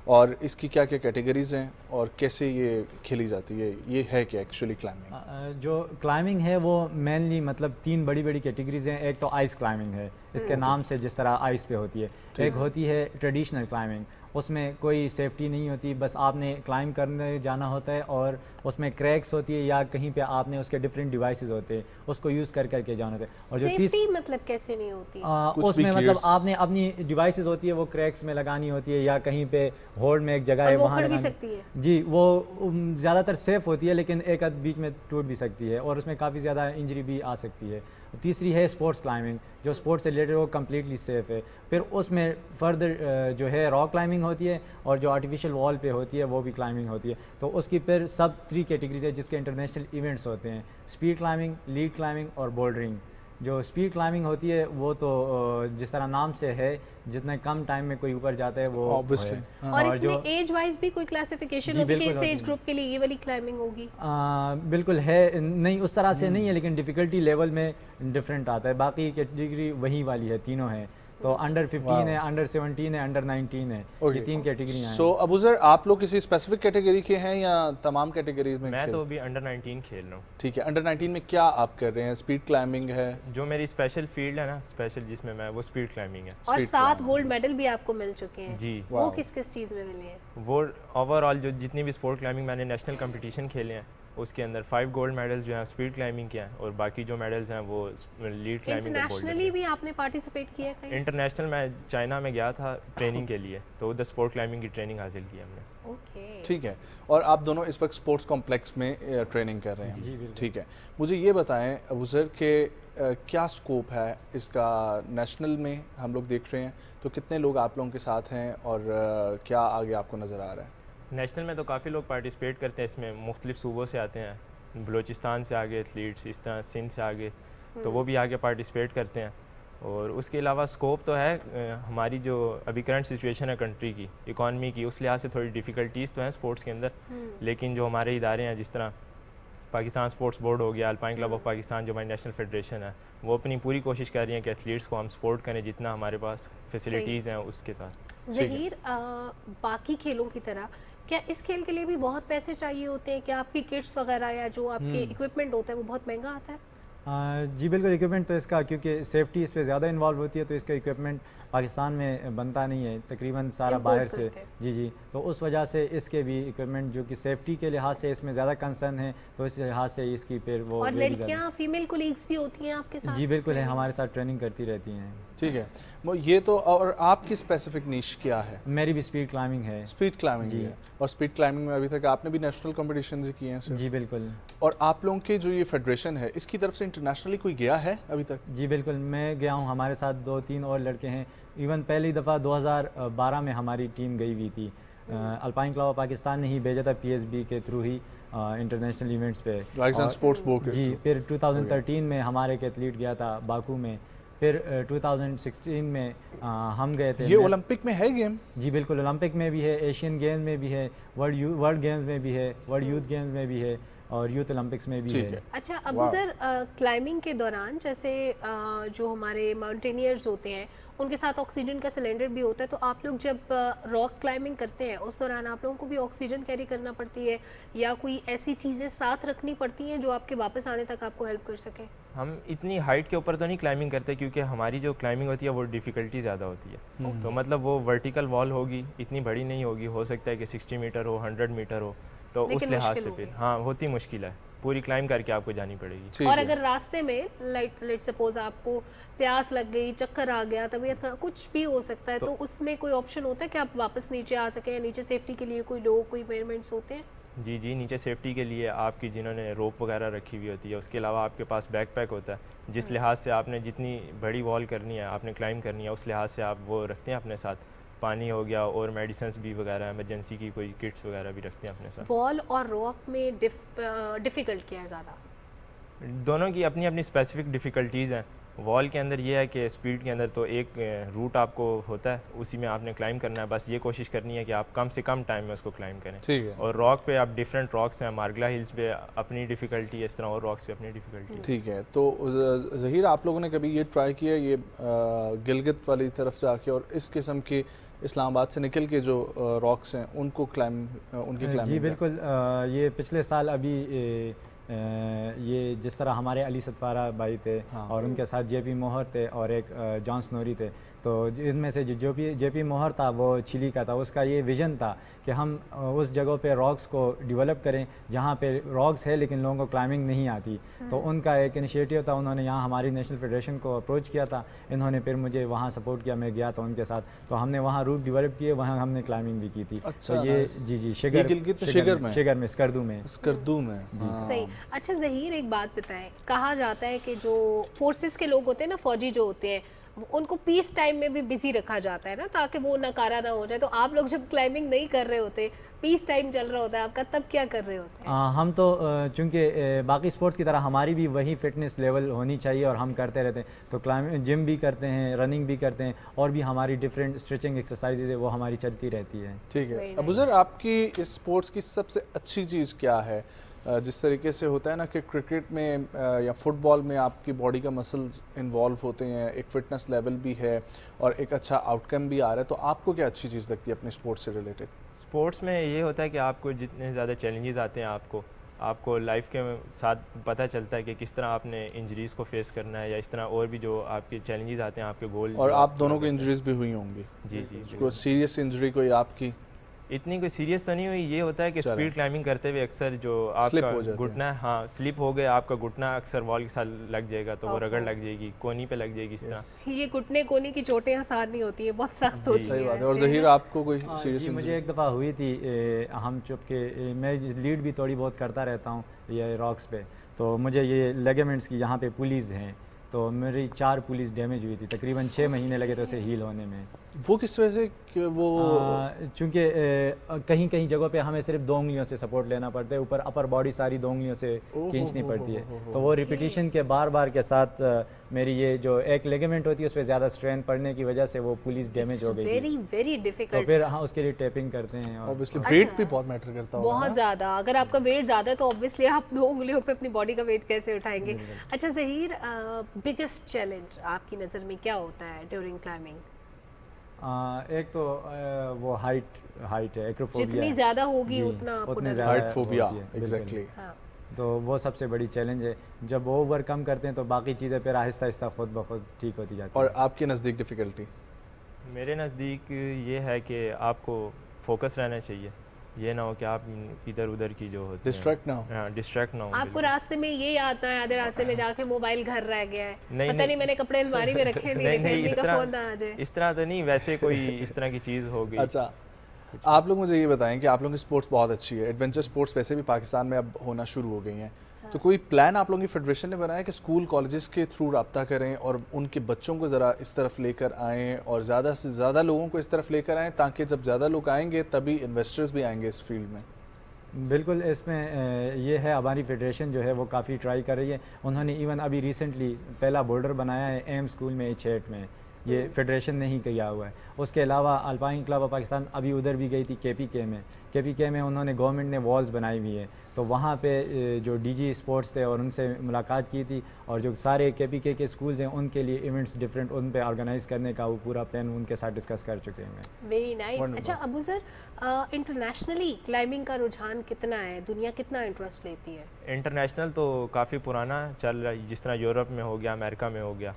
और इसकी क्या क्या कैटेगरीज़ हैं और कैसे ये खेली जाती है, ये है क्या एक्चुअली क्लाइंबिंग? जो क्लाइंबिंग है वो मेनली मतलब 3 बड़ी बड़ी कैटेगरीज हैं। एक तो आइस क्लाइंबिंग है, इसके नाम से जिस तरह आइस पे होती है। एक होती है ट्रेडिशनल क्लाइंबिंग, उसमें कोई सेफ्टी नहीं होती, बस आपने क्लाइंब करने जाना होता है और उसमें क्रैक्स होती है या कहीं पे आपने उसके डिफरेंट डिवाइसेस होते हैं, उसको यूज़ करके जाना होता है। और जो सेफ्टी मतलब कैसे नहीं होती? उसमें मतलब आपने अपनी डिवाइसेस होती है वो क्रैक्स में लगानी होती है या कहीं पे होल्ड में एक जगह है वहाँ भी सकती है। जी, वो ज़्यादातर सेफ़ होती है, लेकिन एक आध बीच में टूट भी सकती है और उसमें काफ़ी ज़्यादा इंजरी भी आ सकती है। तीसरी है स्पोर्ट्स क्लाइंबिंग, जो स्पोर्ट्स से रिलेटेड वो कम्प्लीटली सेफ़ है। फिर उसमें फर्दर जो है रॉक क्लाइंबिंग होती है और जो आर्टिफिशियल वॉल पे होती है वो भी क्लाइंबिंग होती है। तो उसकी फिर सब 3 कैटेगरीज है जिसके इंटरनेशनल इवेंट्स होते हैं, स्पीड क्लाइंबिंग, लीड क्लाइंबिंग और बोल्डरिंग। जो स्पीड क्लाइंबिंग होती है वो तो जिस तरह नाम से है, जितने कम टाइम में कोई ऊपर जाता है वो ऑब्वियसली। और इसमें एज वाइज भी कोई क्लासिफिकेशन होती है कि इस एज ग्रुप के लिए ये वाली क्लाइंबिंग होगी? बिल्कुल है, नहीं उस तरह से नहीं है, लेकिन डिफ़िकल्टी लेवल में डिफरेंट आता है। बाकी कैटेगरी वही वाली है, तीनों है। तो अंडर 15 है, अंडर 17 है, अंडर 19 है, ये 3 कैटेगरियाँ हैं। सो अबूज़र, आप लोग किसी स्पेसिफिक कैटेगरी के हैं या तमाम कैटेगरीज में? मैं तो अभी अंडर 19 खेल रहा हूँ। ठीक है, अंडर 19 में क्या आप कर रहे हैं? स्पीड क्लाइंबिंग है जो मेरी स्पेशल फील्ड है ना, स्पेशल जिसमें मैं, वो स्पीड क्लाइंबिंग है। और 7 गोल्ड मेडल भी आपको मिल चुके हैं जी। वो किस किस चीज़ में मिले हैं? वो ओवरऑल जो जितनी भी स्पोर्ट क्लाइंबिंग मैंने नेशनल कंपटीशन खेले हैं उसके अंदर 5 गोल्ड मेडल्स जो हैं स्पीड क्लाइंबिंग के हैं और बाकी जो मेडल्स हैं वो लीड क्लाइंबिंग। इंटरनेशनली भी आपने पार्टिसिपेट किया है कहीं? इंटरनेशनल मैं चाइना में गया था ट्रेनिंग के लिए, तो उधर स्पोर्ट क्लाइंबिंग की ट्रेनिंग हासिल की हमने। ओके, ठीक है। और आप दोनों इस वक्त स्पोर्ट्स कॉम्प्लेक्स में ट्रेनिंग कर रहे हैं? जी बिल्कुल। ठीक है, मुझे ये बताएं अबूज़र के क्या स्कोप है इसका नेशनल में? हम लोग देख रहे हैं तो कितने लोग आप लोगों के साथ हैं और क्या आगे आपको नज़र आ रहा है? नेशनल में तो काफ़ी लोग पार्टिसिपेट करते हैं, इसमें मुख्तलिफ सूबों से आते हैं, बलूचिस्तान से आगे एथलीट्स, इस तरह सिंध से आगे, तो वो भी आगे पार्टिसिपेट करते हैं। और उसके अलावा स्कोप तो है, हमारी जो अभी करंट सिचुएशन है कंट्री की, इकॉनमी की, उस लिहाज से थोड़ी डिफ़िकल्टीज़ तो हैं स्पोर्ट्स के अंदर, लेकिन जो हमारे इदारे हैं जिस तरह पाकिस्तान स्पोर्ट्स बोर्ड हो गया, अल्पाइन क्लब ऑफ पाकिस्तान जो हमारी नेशनल फेडरेशन है, वो अपनी पूरी कोशिश कर रही है कि एथलीट्स को हम सपोर्ट करें जितना हमारे पास फैसिलिटीज़ हैं उसके साथ। ज़हीर, बाकी खेलों की तरह क्या इस खेल के लिए भी बहुत पैसे चाहिए होते हैं? क्या आपकी किट्स वगैरह या जो आपके इक्विपमेंट होता है वो बहुत महंगा आता है? जी बिल्कुल, इक्विपमेंट तो इसका क्योंकि सेफ्टी इस पर ज़्यादा इन्वॉल्व होती है तो इसका इक्विपमेंट पाकिस्तान में बनता नहीं है, तकरीबन सारा बाहर से। जी, तो उस वजह से इसके भी इक्विपमेंट जो कि सेफ्टी के लिहाज से इसमें ज़्यादा कंसर्न है, तो इस लिहाज से इसकी फिर वो। और लड़कियाँ फीमेल कोलीग्स भी होती हैं आपके साथ? जी बिल्कुल है, हमारे साथ ट्रेनिंग करती रहती हैं। ठीक है, ये तो। और आपकी स्पेसिफिक निश क्या है? मेरी भी स्पीड क्लाइंबिंग है। स्पीड क्लाइंबिंग है। और स्पीड क्लाइंबिंग में अभी तक आपने भी नेशनल कॉम्पिटिशन किए हैं सर? जी बिल्कुल। और आप लोगों के जो ये फेडरेशन है इसकी तरफ से इंटरनेशनली कोई गया है अभी तक? जी बिल्कुल, मैं गया हूँ, हमारे साथ 2-3 और लड़के हैं। इवन पहली दफ़ा 2012 में हमारी टीम गई हुई थी अल्पाइन क्लब ऑफ पाकिस्तान ने ही भेजा था PSB के थ्रू ही इंटरनेशनल इवेंट्स पे। स्पोर्ट्स बोर्ड जी, फिर 2013 में हमारे एक एथलीट गया था बाकू में, फिर 2016 में हम गए थे। ये ओलंपिक में है गेम? जी बिल्कुल, ओलंपिक में भी है, एशियन गेम्स में भी है, वर्ल्ड गेम्स में भी है, वर्ल्ड यूथ गेम्स में भी है और यूथ ओलंपिक्स में भी है। अच्छा अबू सर, क्लाइंबिंग के दौरान जैसे जो हमारे माउंटेनियर्स होते हैं उनके साथ ऑक्सीजन का सिलेंडर भी होता है, तो आप लोग जब रॉक क्लाइंबिंग करते हैं उस दौरान आप लोगों को भी ऑक्सीजन कैरी करना पड़ती है या कोई ऐसी चीज़ें साथ रखनी पड़ती हैं जो आपके वापस आने तक आपको हेल्प कर सके? हम इतनी हाइट के ऊपर तो नहीं क्लाइंबिंग करते क्योंकि हमारी जो क्लाइंबिंग होती है वो डिफ़िकल्टी ज़्यादा होती है। तो मतलब वो वर्टिकल वॉल होगी, इतनी बड़ी नहीं होगी, हो सकता है कि 60 मीटर हो, 100 मीटर हो, तो उस लिहाज से फिर हाँ होती मुश्किल है, पूरी क्लाइंब करके आपको जानी पड़ेगी। और अगर रास्ते में लेट सपोज आपको प्यास लग गई, चक्कर आ गया, तबीयत खराब, कुछ भी हो सकता है, तो उसमें कोई ऑप्शन होता है कि आप वापस नीचे आ सकें? नीचे सेफ्टी के लिए कोई लोग, कोई मेजरमेंट्स होते हैं? जी जी, नीचे सेफ्टी के लिए आपकी जिन्होंने रोप वगैरह रखी हुई होती है, उसके अलावा आपके पास बैकपैक होता है जिस लिहाज से आपने जितनी बड़ी वॉल करनी है, आपने क्लाइंब करनी है, उस लिहाज से आप वो रखते हैं अपने साथ। पानी हो गया और मेडिसिन्स भी वगैरह, इमरजेंसी की कोई किट्स वगैरह भी रखते हैं अपने साथ। वॉल और रॉक में डिफ़िकल्ट क्या है ज़्यादा? दोनों की अपनी अपनी स्पेसिफिक डिफ़िकल्टीज़ हैं। वॉल के अंदर ये है कि स्पीड के अंदर तो एक रूट आपको होता है, उसी में आपने क्लाइंब करना है, बस ये कोशिश करनी है कि आप कम से कम टाइम में उसको क्लाइंब करें। ठीक है। और रॉक पे आप डिफरेंट रॉक्स हैं, मार्गला हिल्स पे अपनी डिफ़िकल्टी है, इस तरह और रॉक्स पे अपनी डिफ़िकल्टी। ठीक है, तो ज़हीर आप लोगों ने कभी ये ट्राई किया ये गिलगित वाली तरफ से आके और इस किस्म के इस्लामाबाद से निकल के जो रॉक्स हैं उनको उनकी क्लाइंबिंग? जी बिल्कुल, ये पिछले साल अभी ये जिस तरह हमारे अली सतपारा भाई थे और उनके साथ JP मोहर थे और एक जॉन स्नोरी थे, तो इनमें से जो JP मोहर था वो चिली का था। उसका ये विज़न था कि हम उस जगह पे रॉक्स को डेवलप करें जहाँ पे रॉक्स है लेकिन लोगों को क्लाइंबिंग नहीं आती। तो उनका एक इनिशिएटिव था, उन्होंने यहाँ हमारी नेशनल फेडरेशन को अप्रोच किया था, इन्होंने फिर मुझे वहाँ सपोर्ट किया, मैं गया था उनके साथ, तो हमने वहाँ रूट डेवलप किए, वहाँ हमने क्लाइंबिंग भी की थी। अच्छा, तो ये जी शिगर में स्कर्दू में सही। अच्छा ज़हीर, एक बात बताएं, कहा जाता है कि जो फोर्सेस के लोग होते हैं ना, फौजी जो होते हैं, उनको पीस टाइम में भी बिजी रखा जाता है ना, ताकि वो नकारा ना हो जाए। तो आप लोग जब क्लाइंबिंग नहीं कर रहे होते, पीस टाइम चल रहा होता है आपका, तब क्या कर रहे होते हैं? हम तो चूँकि बाकी स्पोर्ट्स की तरह हमारी भी वही फिटनेस लेवल होनी चाहिए और हम करते रहते हैं, तो क्लाइंबिंग, जिम भी करते हैं, रनिंग भी करते हैं और भी हमारी डिफरेंट स्ट्रेचिंग एक्सरसाइजेज है वो हमारी चलती रहती है। ठीक है अबू सर, आपकी इस स्पोर्ट्स की सबसे अच्छी चीज़ क्या है? जिस तरीके से होता है ना कि क्रिकेट में या फुटबॉल में आपकी बॉडी का मसल्स इन्वॉल्व होते हैं, एक फिटनेस लेवल भी है और एक अच्छा आउटकम भी आ रहा है, तो आपको क्या अच्छी चीज़ लगती है अपने स्पोर्ट्स से रिलेटेड? स्पोर्ट्स में ये होता है कि आपको जितने ज़्यादा चैलेंजेस आते हैं, आपको लाइफ के साथ पता चलता है कि किस तरह आपने इंजरीज़ को फेस करना है या इस तरह और भी जो आपके चैलेंजेस आते हैं, आपके गोल। और आप दोनों को इंजरीज भी हुई होंगी? जी जी। कोई सीरियस इंजरी कोई आपकी? इतनी कोई सीरियस तो नहीं हुई। ये होता है कि स्पीड क्लाइंबिंग करते हुए अक्सर जो आपका घुटना, हाँ स्लिप हो गया, आपका घुटना अक्सर वॉल के साथ लग जाएगा, तो वो रगड़ लग जाएगी, कोनी पे लग जाएगी, इस तरह। ये घुटने कोनी की चोटें आसान नहीं होती है, बहुत सख्त होती है। सही बात है। और ज़हीर, आपको कोई सीरियस इंजरी? मुझे एक दफ़ा हुई थी, हम चुपके, मैं लीड भी थोड़ी बहुत करता रहता हूँ ये रॉक्स पे, तो मुझे ये लेगामेंट्स की यहाँ पे पुलीज़ हैं, तो मेरी 4 पुलिस डैमेज हुई थी, तकरीबन 6 महीने लगे थे उसे हील होने में। वो किस वजह से? वो चूँकि कहीं कहीं जगहों पे हमें सिर्फ 2 उंगलियों से सपोर्ट लेना पड़ता है, ऊपर अपर बॉडी सारी 2 उंगलियों से खींचनी पड़ती है, तो वो रिपीटिशन के बार के साथ मेरी ये जो एक लेगामेंट होती है उस पर ज़्यादा स्ट्रेंथ पड़ने की वजह से वो पुलिस डैमेज हो गई। Very difficult. तो फिर हाँ, उसके लिए टेपिंग करते हैं। ऑब्वियसली वेट भी बहुत मैटर करता है, बहुत ज़्यादा। अगर आपका वेट ज़्यादा है तो ऑब्वियसली आप 2 उंगलियों पे अपनी बॉडी का वेट कैसे उठाएंगे? अच्छा ज़हीर, बिगेस्ट चैलेंज आपकी नज़र में क्या होता है ड्यूरिंग क्लाइंबिंग? एक तो वो हाइट है, एक्रोफोबिया। जितनी ज़्यादा होगी उतना हाइट फोबिया, एग्जैक्टली। तो वो सबसे बड़ी चैलेंज है। जब वो ओवरकम करते हैं तो बाकी चीज़ें फिर आहिस्ता आहिस्ता खुद ब खुद ठीक होती जाती है। और आपके नज़दीक डिफ़िकल्टी? मेरे नज़दीक ये है कि आपको फोकस रहना चाहिए, ये ना हो कि आप इधर उधर की जो होती है डिस्ट्रैक्ट ना हो। हाँ, डिस्ट्रैक्ट ना हो। आपको रास्ते में ये याद ना है आधे रास्ते में जाके मोबाइल घर रह गया है, पता नहीं मैंने कपड़े अलमारी में रखे नहीं, इस तरह तो नहीं, वैसे कोई इस तरह की चीज़ हो गई। अच्छा, आप लोग मुझे ये बताएं कि आप लोगों की स्पोर्ट्स बहुत अच्छी है, एडवेंचर स्पोर्ट्स वैसे भी पाकिस्तान में अब होना शुरू हो गई हैं, तो कोई प्लान आप लोगों की फेडरेशन ने बनाया कि स्कूल कॉलेजेस के थ्रू रब्ता करें और उनके बच्चों को ज़रा इस तरफ लेकर आएँ और ज़्यादा से ज़्यादा लोगों को इस तरफ लेकर आएँ, ताकि जब ज़्यादा लोग आएंगे तभी इन्वेस्टर्स भी आएंगे इस फील्ड में? बिल्कुल, इसमें ये है, हमारी फेडरेशन जो है वो काफ़ी ट्राई कर रही है। उन्होंने इवन अभी रिसेंटली पहला बोर्डर बनाया है एम स्कूल में H8 में, ये फेडरेशन ने ही किया हुआ है। उसके अलावा अल्पाइन क्लब ऑफ पाकिस्तान अभी उधर भी गई थी KPK में उन्होंने गवर्नमेंट ने वॉल्स बनाई हुई है, तो वहाँ पे जो DG स्पोर्ट्स थे और उनसे मुलाकात की थी, और जो सारे KPK के स्कूल्स हैं उनके लिए इवेंट्स डिफरेंट उन पे ऑर्गेनाइज करने का वो पूरा प्लान उनके साथ डिस्कस कर चुके हैं। Very nice. अच्छा अबू सर, इंटरनेशनली क्लाइंबिंग का रुझान कितना है, दुनिया कितना इंटरेस्ट लेती है? इंटरनेशनल तो काफ़ी पुराना चल रहा है, जिस तरह यूरोप में हो गया, अमेरिका में हो गया,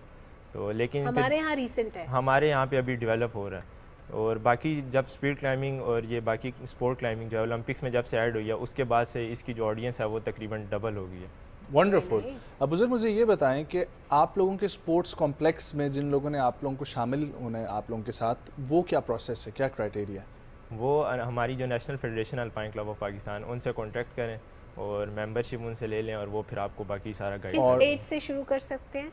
तो लेकिन हमारे यहाँ रिसेंट है, हमारे यहाँ पे अभी डेवलप हो रहा है। और बाकी जब स्पीड क्लाइंबिंग और ये बाकी स्पोर्ट क्लाइंबिंग जो है ओलंपिक्स में जब से ऐड हुई है, उसके बाद से इसकी जो ऑडियंस है वो तकरीबन डबल हो गई है। वंडरफुल। अब सर मुझे ये बताएं कि आप लोगों के स्पोर्ट्स कॉम्प्लेक्स में जिन लोगों ने आप लोगों को शामिल होना है आप लोगों के साथ, वो क्या प्रोसेस है, क्या क्राइटेरिया है? वो हमारी जो national federation alpine club of Pakistan, उनसे कॉन्टैक्ट करें और मेंबरशिप उनसे ले लें और वो फिर आपको बाकी सारा गाइड। किस एज से शुरू कर सकते हैं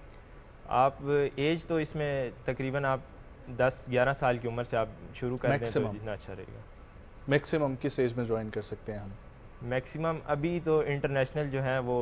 आप? एज तो इसमें तकरीबन आप 10-11 साल की उम्र से आप शुरू कर दें तो जितना अच्छा रहेगा। मैक्सिमम किस एज में ज्वाइन कर सकते हैं हम? मैक्सिमम अभी तो इंटरनेशनल जो है वो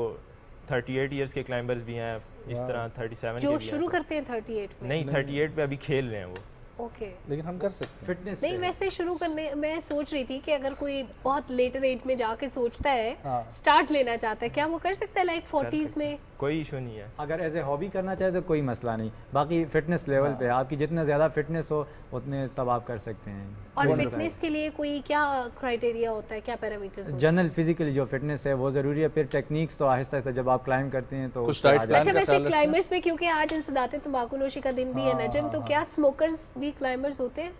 38 इयर्स के क्लाइंबर्स भी हैं, इस तरह 37 जो के भी शुरू करते हैं 38 में? नहीं, 38 पे अभी खेल रहे हैं वो। ओके, लेकिन हम कर सकते हैं फिटनेस नहीं, वैसे शुरू करने मैं सोच रही थी कि अगर कोई बहुत लेटर एज में जाके सोचता है, स्टार्ट लेना चाहता है, क्या वो कर सकता है लाइक 40s में? कोई इशू नहीं है, अगर एज ए हॉबी करना चाहे तो कोई मसला नहीं। बाकी फिटनेस लेवल पे आपकी जितना ज़्यादा फिटनेस हो उतने तब आप कर सकते हैं। और फिटनेस के लिए कोई क्या क्राइटेरिया होता है, क्या पैरामीटर्स होते हैं? जनरल फिजिकली जो फिटनेस है वो ज़रूरी है, फिर टेक्निक्स तो आहिस्ता आहिस्ता जब आप क्लाइंब करते हैं तो अच्छा वैसे क्लाइंबर्स में, क्योंकि आज इंसदात तंबाकू नोशी का दिन भी है नजम, तो क्या स्मोकर्स भी क्लाइंबर्स होते हैं?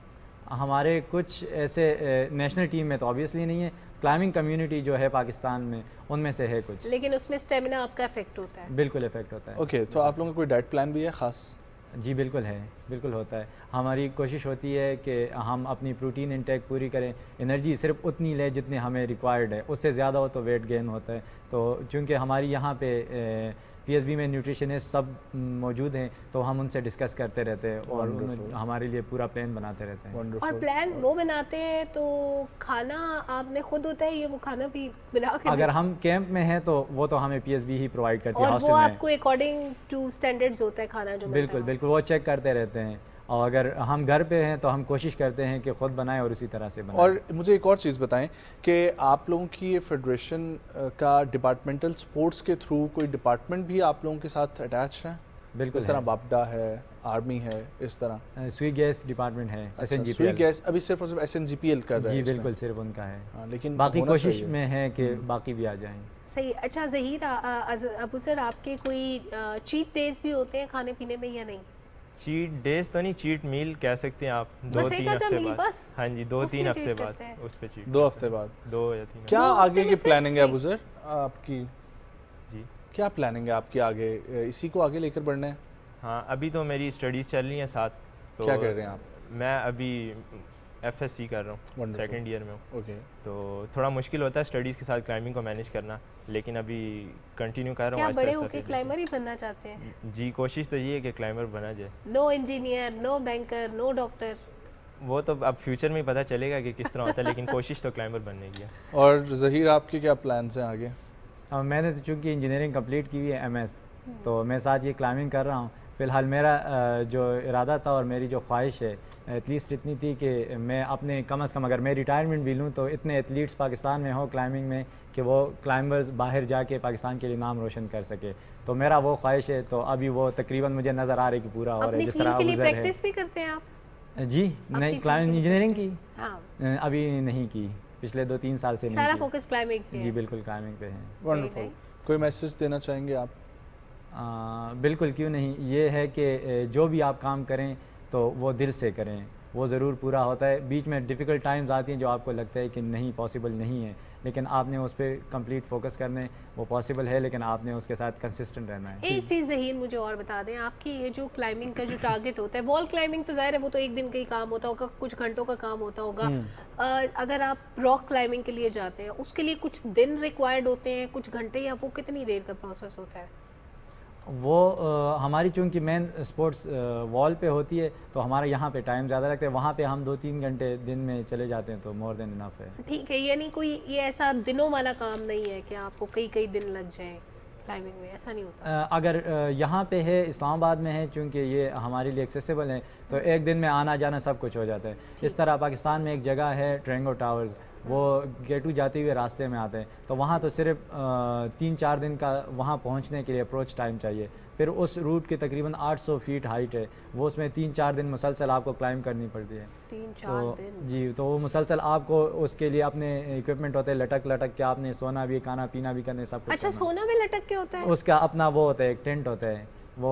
हमारे कुछ ऐसे नेशनल टीम में तो ऑब्वियसली नहीं है, क्लाइंबिंग कम्युनिटी जो है पाकिस्तान में उनमें से है कुछ, लेकिन उसमें स्टेमिना आपका इफेक्ट होता है? बिल्कुल इफेक्ट होता है। ओके, तो आप लोगों का कोई डाइट प्लान भी है खास? जी बिल्कुल है, बिल्कुल होता है। हमारी कोशिश होती है कि हम अपनी प्रोटीन इंटेक पूरी करें, एनर्जी सिर्फ उतनी लें जितनी हमें रिक्वायर्ड है, उससे ज़्यादा हो तो वेट गेन होता है। तो चूँकि हमारी यहाँ पे PSB में न्यूट्रिशनिस्ट सब मौजूद हैं, तो हम उनसे डिस्कस करते रहते हैं और हमारे लिए पूरा प्लान बनाते रहते हैं। और प्लान वो बनाते हैं तो खाना आपने खुद होता है, ये वो खाना भी बना के? अगर हम कैंप में हैं तो वो तो हमें PSB ही प्रोवाइड करती है, और वो आपको अकॉर्डिंग टू स्टैंडर्ड्स होता है खाना जो? बिल्कुल बिल्कुल, वो चेक करते रहते हैं। और अगर हम घर पे हैं तो हम कोशिश करते हैं कि ख़ुद बनाएं और उसी तरह से बनाएं। और मुझे एक और चीज़ बताएं कि आप लोगों की ये फेडरेशन का डिपार्टमेंटल स्पोर्ट्स के थ्रू कोई डिपार्टमेंट भी आप लोगों के साथ अटैच है? बिल्कुल, इस तरह बापडा है, आर्मी है, इस तरह स्वी गैस डिपार्टमेंट है। अच्छा, स्वी गैस अभी सिर्फ और सिर्फ SNGPL कर रहा है? जी बिल्कुल, सिर्फ उनका है। लेकिन बाकी कोशिश में है कि बाकी भी आ जाएं। सही। अच्छा ज़हीर अबू सर, आपके कोई चीट डेज भी होते हैं खाने पीने में या नहीं? चीट डेज तो नहीं, चीट मील कह सकते हैं आप, 2-3 हफ्ते बाद। हाँ जी, 2-3 हफ्ते बाद उस पे चीट। 2 हफ्ते बाद, 2 या 3। क्या आगे की प्लानिंग है अबू सर आपकी? जी, क्या प्लानिंग है आपकी आगे? इसी को आगे लेकर बढ़ना है? हाँ, अभी तो मेरी स्टडीज़ चल रही हैं साथ। तो क्या कर रहे हैं आप? मैं अभी FSC कर रहा हूँ, सेकंड ईयर में हूँ। ओके, तो थोड़ा मुश्किल होता है स्टडीज़ के साथ क्लाइंबिंग को मैनेज करना, लेकिन अभी कंटिन्यू कर रहा हूँ। क्या बड़े होके क्लाइंबर ही बनना चाहते हैं? जी, कोशिश तो ये है कि क्लाइंबर बना जाए। No engineer, no banker, no doctor? वो तो अब फ्यूचर में ही पता चलेगा कि किस तरह होता है, लेकिन कोशिश तो क्लाइंबर बनने की है। और ज़हीर आपके क्या प्लान्स हैं आगे? मैंने तो चूँकि इंजीनियरिंग कंप्लीट की हुई है MS, तो मैं साथ ये क्लाइंबिंग कर रहा हूँ। फ़िलहाल मेरा जो इरादा था और मेरी जो ख्वाहिश है एटलीस्ट इतनी थी कि मैं अपने कम से कम अगर मैं रिटायरमेंट भी लूँ तो इतने एथलीट्स पाकिस्तान में हो क्लाइंबिंग में कि वो क्लाइंबर्स बाहर जाके पाकिस्तान के लिए नाम रोशन कर सके। तो मेरा वो ख्वाहिश है, तो अभी वो तकरीबन मुझे नज़र आ रहा है कि पूरा हो रहा है। जिस तरह के लिए प्रैक्टिस भी करते हैं आप? जी नहीं, क्लाइंबिंग इंजीनियरिंग की हाँ। अभी नहीं की, पिछले 2-3 साल से नहीं। सारा फोकस क्लाइंबिंग पे है? जी बिल्कुल, क्लाइंबिंग पे है। वंडरफुल। कोई मैसेज देना चाहेंगे आप? बिल्कुल, क्यों नहीं। ये है कि जो भी आप काम करें तो वो दिल से करें, वो ज़रूर पूरा होता है। बीच में डिफ़िकल्ट टाइम्स आती हैं जो आपको लगता है कि नहीं पॉसिबल नहीं है, लेकिन आपने उस पर कंप्लीट फोकस करना है। वो पॉसिबल है, लेकिन आपने उसके साथ कंसिस्टेंट रहना है। एक चीज़ ज़हीर मुझे और बता दें, आपकी ये जो क्लाइंबिंग का जो टारगेट होता है, वॉल क्लाइंबिंग तो ज़ाहिर है वो तो एक दिन का ही काम होता होगा, कुछ घंटों का काम होता होगा, अगर आप रॉक क्लाइंबिंग के लिए जाते हैं उसके लिए कुछ दिन रिक्वायर्ड होते हैं, कुछ घंटे, या वो कितनी देर का प्रोसेस होता है? वो हमारी चूँकि मेन स्पोर्ट्स वॉल पे होती है तो हमारा यहाँ पे टाइम ज़्यादा लगता है, वहाँ पे हम 2-3 घंटे दिन में चले जाते हैं तो मोर देन इनफ है। ठीक है, यानी कोई ये ऐसा दिनों वाला काम नहीं है कि आपको कई कई दिन लग जाए क्लाइंबिंग में, ऐसा नहीं होता? अगर यहाँ पे है, इस्लामाबाद में है, चूँकि ये हमारे लिए एक्सेसिबल है तो एक दिन में आना जाना सब कुछ हो जाता है। इस तरह पाकिस्तान में एक जगह है ट्रेंगो टावर्स, वो गेटू जाते हुए रास्ते में आते हैं तो वहाँ तो सिर्फ 3-4 दिन का वहाँ पहुँचने के लिए अप्रोच टाइम चाहिए। फिर उस रूट की तकरीबन 800 फीट हाइट है, वो उसमें 3-4 दिन मुसलसल आपको क्लाइंब करनी पड़ती है। 3-4 दिन? जी, तो वो मुसलसल आपको उसके लिए अपने इक्विपमेंट होते हैं, लटक के आपने सोना भी, खाना पीना भी करने, सब कुछ। अच्छा, सोना भी लटक के होता है? उसका अपना वो होता है, एक टेंट होता है, वो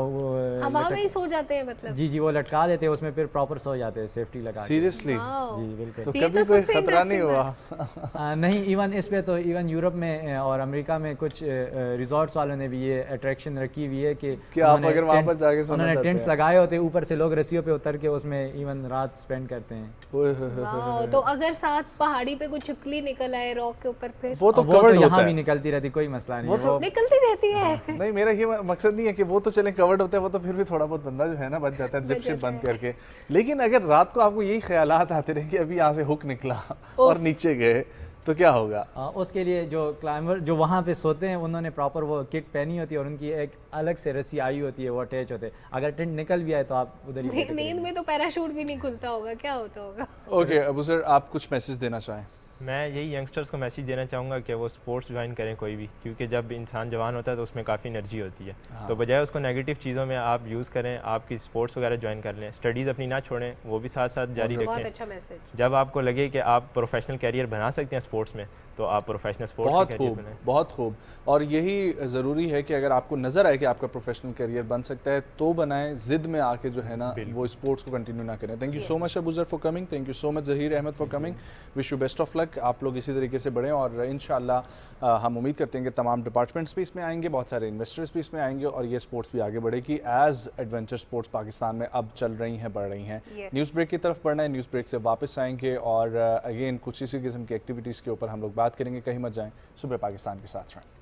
हवा में ही सो जाते हैं मतलब? जी, वो लटका देते हैं उसमें, फिर प्रॉपर सो जाते हैं सेफ्टी लगा। सीरियसली? जी बिल्कुल। तो कभी कोई खतरा नहीं हुआ? नहीं, इवन इस पे तो इवन यूरोप में और अमेरिका में कुछ रिजॉर्ट्स वालों ने भी ये अट्रैक्शन रखी हुई है कि आप अगर वहाँ पर जाके सोना उन्होंने टेंट्स लगाए होते हैं, ऊपर से लोग रस्सियों पे उतर के उसमें इवन रात स्पेंड करते हैं। तो अगर साथ पहाड़ी पे कोई छिपकली निकल आए रॉक के ऊपर, फिर वो तो कवर्ड होता है। यहाँ भी निकलती रहती, कोई मसला नहीं, वो निकलती रहती है। नहीं, मेरा ये मकसद नहीं है कि वो तो चले कवर्ड होता है, वो तो फिर भी थोड़ा बहुत बंदा जो है ना बच जाता है जिप शिप बंद करके। लेकिन अगर रात को आपको यही ख्यालात आते रहे कि अभी यहाँ से हुक निकला और नीचे गए तो क्या होगा? उसके लिए जो क्लाइंबर जो वहाँ पे सोते हैं उन्होंने प्रॉपर वो किट पहनी होती है और उनकी एक अलग से रस्सी आई होती है, वो अटैच होते हैं। अगर टेंट निकल भी आए तो आप उधर ही नींद में तो पैराशूट भी नहीं खुलता होगा, क्या होता होगा? ओके अबू सर, आप कुछ मैसेज देना चाहें? मैं यही यंगस्टर्स को मैसेज देना चाहूँगा कि वो स्पोर्ट्स ज्वाइन करें कोई भी, क्योंकि जब इंसान जवान होता है तो उसमें काफ़ी एनर्जी होती है। तो बजाय उसको नेगेटिव चीज़ों में आप यूज़ करें, आपकी स्पोर्ट्स वगैरह ज्वाइन कर लें, स्टडीज़ अपनी ना छोड़ें, वो भी साथ साथ जारी रखें। बहुत अच्छा मैसेज। जब आपको लगे कि आप प्रोफेशनल कैरियर बना सकते हैं स्पोर्ट्स में तो आप प्रोफेशनल स्पोर्ट्स बहुत खूब, बहुत खूब। और यही ज़रूरी है कि अगर आपको नज़र आए कि आपका प्रोफेशनल करियर बन सकता है तो बनाएं, जिद में आके जो है ना वो स्पोर्ट्स को कंटिन्यू ना करें। Thank you so much Abu sir for coming, thank you so much Zaheer Ahmed for coming. Wish you best of luck, आप लोग इसी तरीके से बढ़ें और इंशाल्लाह हम उम्मीद करते हैं कि तमाम डिपार्टमेंट्स भी इसमें आएंगे, बहुत सारे इन्वेस्टर्स भी इसमें आएंगे और ये स्पोर्ट्स भी आगे बढ़ेगी एज एडवेंचर स्पोर्ट्स पाकिस्तान में अब चल रही हैं, बढ़ रही हैं। न्यूज़ ब्रेक की तरफ बढ़ना है, न्यूज़ ब्रेक से वापस आएंगे और अगेन कुछ इसी किस्म की एक्टिविटीज़ के ऊपर हम लोग बात करेंगे। कहीं मत जाएं, सुबह पाकिस्तान के साथ रहें।